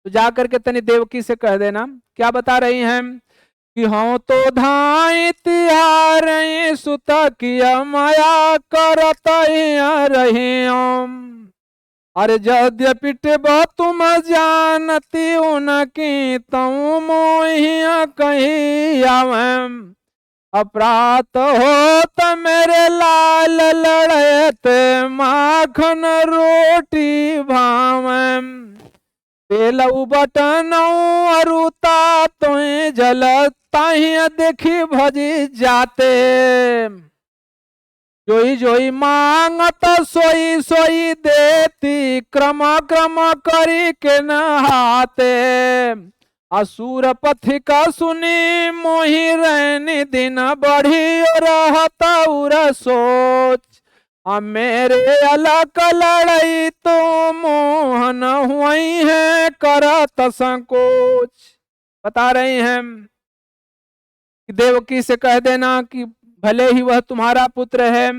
तो जाकर के तनी देवकी से कह देना। क्या बता रही हैं कि हाँ तो धाई तिहार सुत किया माया करत रहे। अरे यद्यपि तुम जानती उनकी तुम मोहिया कही आवम, अपराध हो तो मेरे लाल लड़त माखन रोटी भावम, तेलऊ बटन अरुता तो जल ताही देखी भजी जाते, जोई जोई मांगत सोई सोई देती, क्रम क्रम करी के नहाते। असुर पथिका सुनी मोहि रहनी दिन बढ़ी रहत उर सोच, मेरे अलग लड़ई तो मोहन हुई है करत संकोच। बता रही हैं कि देवकी से कह देना कि भले ही वह तुम्हारा पुत्र है,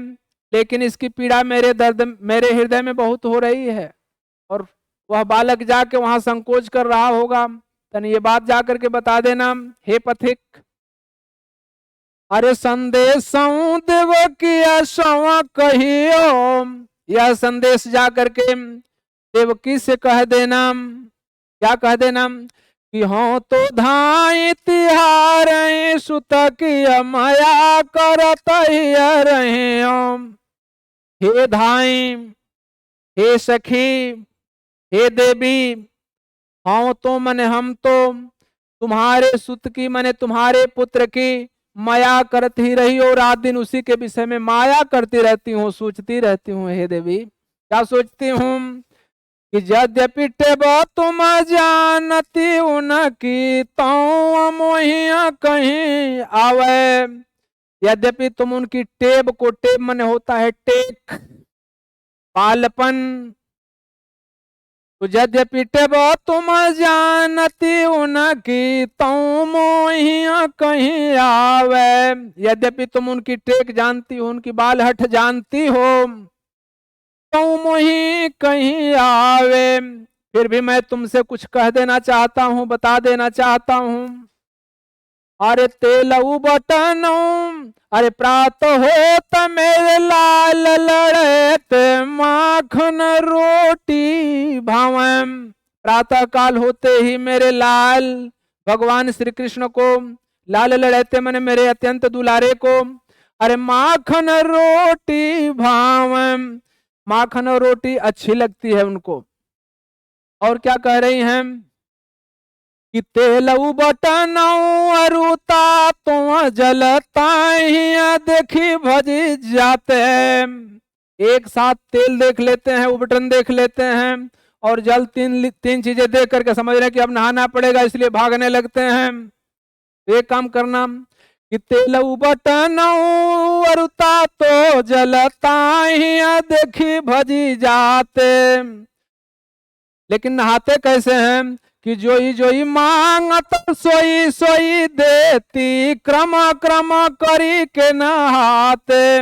लेकिन इसकी पीड़ा मेरे हृदय में बहुत हो रही है, और वह बालक जाके वहां संकोच कर रहा होगा। तनी ये बात जाकर के बता देना हे पथिक। अरे संदेश देवकी कहियो, यह संदेश जा करके देवकी से कह देना। क्या कह देना कि हाँ तो धाई तिहार सुत की माया करत रहे। हे धाई, हे सखी, हे देवी, हाँ तो मने हम तो तुम्हारे सुत की मने तुम्हारे पुत्र की माया करती रही और रात दिन उसी के विषय में माया करती रहती हूँ, सोचती रहती हूँ। हे देवी, क्या सोचती हूँ कि यद्यपि टेब तुम जानती उनकी तो मोहिया कहीं आवे। यद्यपि तुम उनकी टेब को, टेब मने होता है टेक, बालपन, तो यद्यपि टेब तुम जानती उनकी तो मोहिया कहीं आवे। यद्यपि तुम उनकी टेक जानती हो, उनकी बालहट जानती हो, तो मोही कहीं आवे। फिर भी मैं तुमसे कुछ कह देना चाहता हूँ, बता देना चाहता हूँ। अरे तेलऊ बटनू, अरे प्रात होत मेरे लाल लड़त माखन रोटी भावम। प्रातः काल होते ही मेरे लाल भगवान श्री कृष्ण को, लाल लड़ते मैंने मेरे अत्यंत दुलारे को, अरे माखन रोटी भावम, माखन और रोटी अच्छी लगती है उनको। और क्या कह रही हैं कि तेलऊ बटनऊ अरुता तो जलता ही देखी भजी जाते। एक साथ तेल देख लेते हैं, उबटन देख लेते हैं और जल, तीन चीजें देख करके समझ रहे हैं कि अब नहाना पड़ेगा, इसलिए भागने लगते हैं। एक काम करना कि तेलऊ बटनऊ अरुता तो जलता ही देखी भजी जाते। लेकिन नहाते कैसे हैं कि जोई जोई मांगत सोई सोई देती, क्रम क्रम करी के नहाते।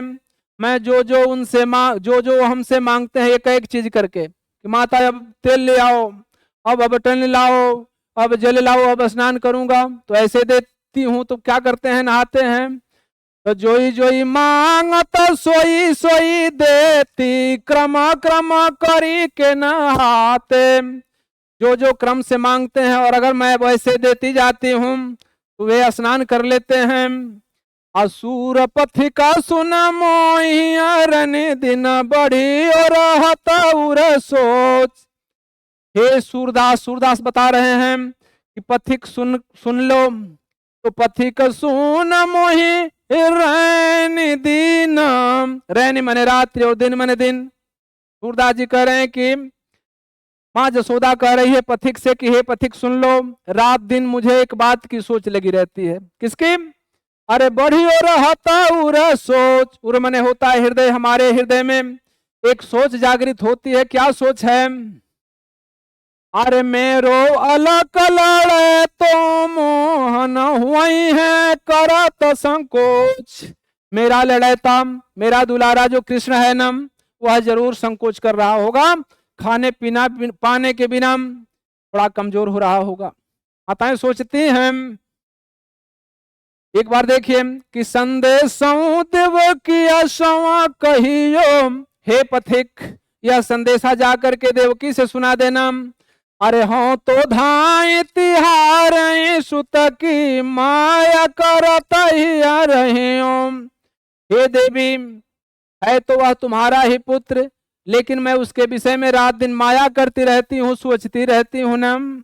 मैं जो उनसे जो हमसे मांगते हैं एक एक चीज करके कि माता अब तेल ले आओ, अब बटन लाओ, अब जल लाओ, अब स्नान करूंगा, तो ऐसे देती हूँ। तो क्या करते हैं, नहाते हैं। तो जोई जोई मांगत सोई सोई देती, क्रम क्रम करी के नहाते। जो क्रम से मांगते हैं और अगर मैं वैसे देती जाती हूँ तो वे स्नान कर लेते हैं। असुर पथिका सुन मोहियरन दिन बढ़ी और हतउर सोच। हे सूरदास, सूरदास बता रहे हैं कि पथिक सुन लो, तो पथिक सुन मोहि रैन दिन, रैन मने रात्रि और दिन मने दिन। सूरदास जी कह रहे हैं कि माँ जसोदा कह रही है पथिक से कि हे पथिक सुन लो, रात दिन मुझे एक बात की सोच लगी रहती है। किसकी? अरे बढ़ी और रहता उर सोच, उर मने होता है हृदय, हमारे हृदय में एक सोच जागृत होती है। क्या सोच है? अरे मेरो अलग लड़े तो मोहन हुई है करत संकोच। मेरा लड़ैता, मेरा दुलारा जो कृष्ण है न, वह जरूर संकोच कर रहा होगा, खाने पीना पाने के बिना बड़ा कमजोर हो रहा होगा। माताएं सोचती हैं। एक बार देखिए कि संदेश देव किया सवा कहियो, हे पथिक यह संदेशा जाकर के देवकी से सुना देना। अरे हाँ तो धाई तिहार सुत की माया करत ही रहे। हे देवी, है तो वह तुम्हारा ही पुत्र, लेकिन मैं उसके विषय में रात दिन माया करती रहती हूँ, सोचती रहती हूँ न।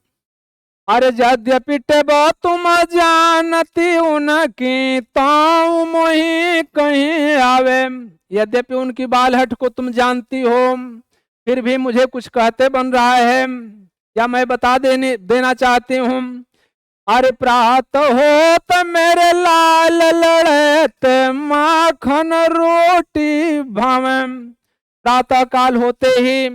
अरे यद्यपि टेब तुम जानती उनकी ताऊ मोही कहीं आवे। यद्यपि उनकी बालहट को तुम जानती हो, फिर भी मुझे कुछ कहते बन रहा है, या मैं बता देना चाहती हूँ। अरे प्रात होत मेरे लाल लड़त माखन रोटी भावम। प्रातः काल होते ही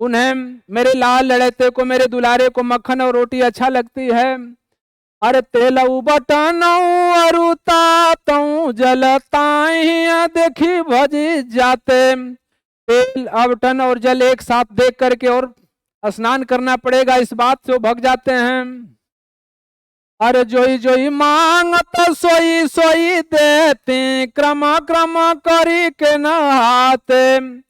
उन्हें, मेरे लाल लड़ते को, मेरे दुलारे को मक्खन और रोटी अच्छा लगती है। अरे तेलऊ बटनऊ अरुता तऊ जलता ही देखी भजी जाते। तेल अवटन और जल एक साथ देख करके और स्नान करना पड़ेगा, इस बात से वो भग जाते हैं। अरे जोई जोई मांगत सोई सोई देती, क्रम क्रम करी के नहाते।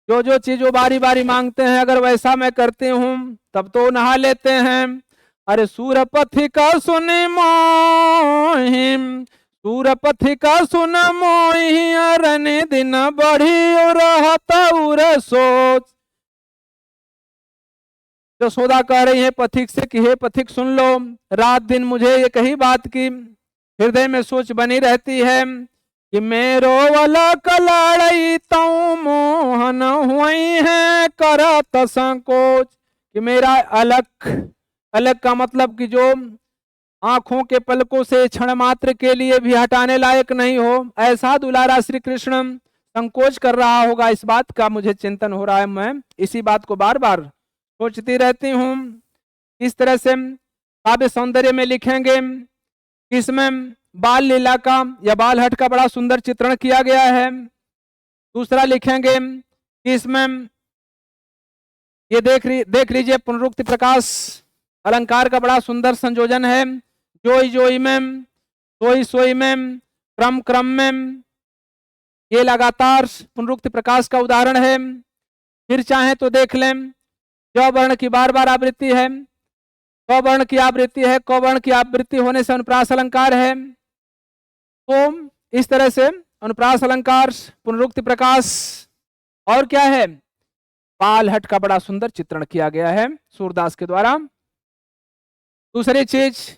जो चीज वो बारी बारी मांगते हैं, अगर वैसा मैं करती हूँ तब तो नहा लेते हैं। अरे सूरपथी का सुन मोहिम, सूरपथी का सुन मोहि अरन दिन बढ़ी और रहता उर सोच। यशोदा कह रही है पथिक से कि हे पथिक सुन लो, रात दिन मुझे ये कही बात की हृदय में सोच बनी रहती है कि मेरो वाला कलाड़ई तऊ मोहन हुई है करत संकोच, कि मेरा अलग अलग का मतलब कि जो आंखों के पलकों से क्षण मात्र के लिए भी हटाने लायक नहीं हो, ऐसा दुलारा श्री कृष्ण संकोच कर रहा होगा, इस बात का मुझे चिंतन हो रहा है। मैं इसी बात को बार बार सोचती रहती हूँ। इस तरह से काव्य सौंदर्य में लिखेंगे, इसमें बाल लीला का या बाल हट का बड़ा सुंदर चित्रण किया गया है। दूसरा लिखेंगे कि इसमें ये देख लीजिए पुनरुक्ति प्रकाश अलंकार का बड़ा सुंदर संयोजन है। जोई जोई में, सोई सोई में, क्रम क्रम में, ये लगातार पुनरुक्ति प्रकाश का उदाहरण है। फिर चाहे तो देख लें, ज वर्ण की बार बार आवृत्ति है, क वर्ण की आवृत्ति है, क वर्ण की आवृत्ति होने से अनुप्रास अलंकार है। तो इस तरह से अनुप्रास अलंकार, पुनरुक्ति प्रकाश और क्या है, बाल हट का बड़ा सुंदर चित्रण किया गया है सूरदास के द्वारा। दूसरी चीज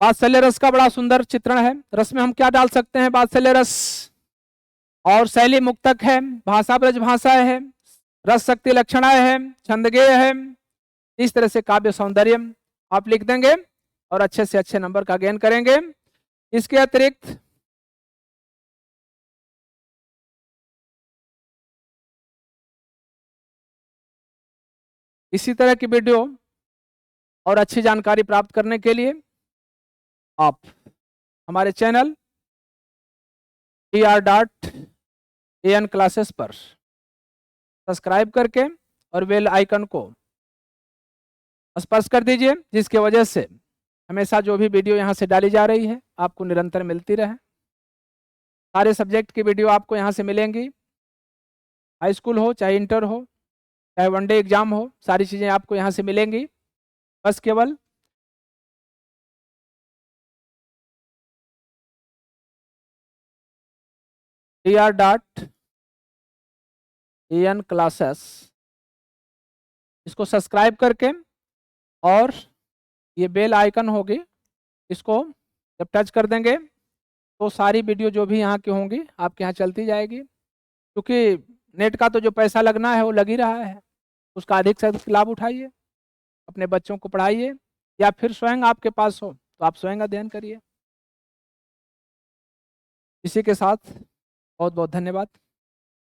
वात्सल्य रस का बड़ा सुंदर चित्रण है। रस में हम क्या डाल सकते हैं, वात्सल्य रस, और शैली मुक्तक है, भाषा ब्रज भाषा है, रस शक्ति लक्षणाएं है, छंदगेय है। इस तरह से काव्य सौंदर्य आप लिख देंगे और अच्छे से अच्छे नंबर का गेन करेंगे। इसके अतिरिक्त इसी तरह की वीडियो और अच्छी जानकारी प्राप्त करने के लिए आप हमारे चैनल TR.AN क्लासेस पर सब्सक्राइब करके और बेल आइकन को स्पर्श कर दीजिए, जिसकी वजह से हमेशा जो भी वीडियो यहाँ से डाली जा रही है आपको निरंतर मिलती रहे। सारे सब्जेक्ट की वीडियो आपको यहाँ से मिलेंगी, हाई स्कूल हो चाहे इंटर हो चाहे वनडे एग्जाम हो, सारी चीज़ें आपको यहाँ से मिलेंगी। बस केवल TR.AN क्लासेस इसको सब्सक्राइब करके और ये बेल आइकन होगी, इसको जब टच कर देंगे तो सारी वीडियो जो भी यहाँ की होंगी आपके यहाँ चलती जाएगी। क्योंकि नेट का तो जो पैसा लगना है वो लग ही रहा है, उसका अधिक से अधिक लाभ उठाइए, अपने बच्चों को पढ़ाइए, या फिर स्वयं आपके पास हो तो आप स्वयं अध्ययन करिए। इसी के साथ बहुत बहुत धन्यवाद।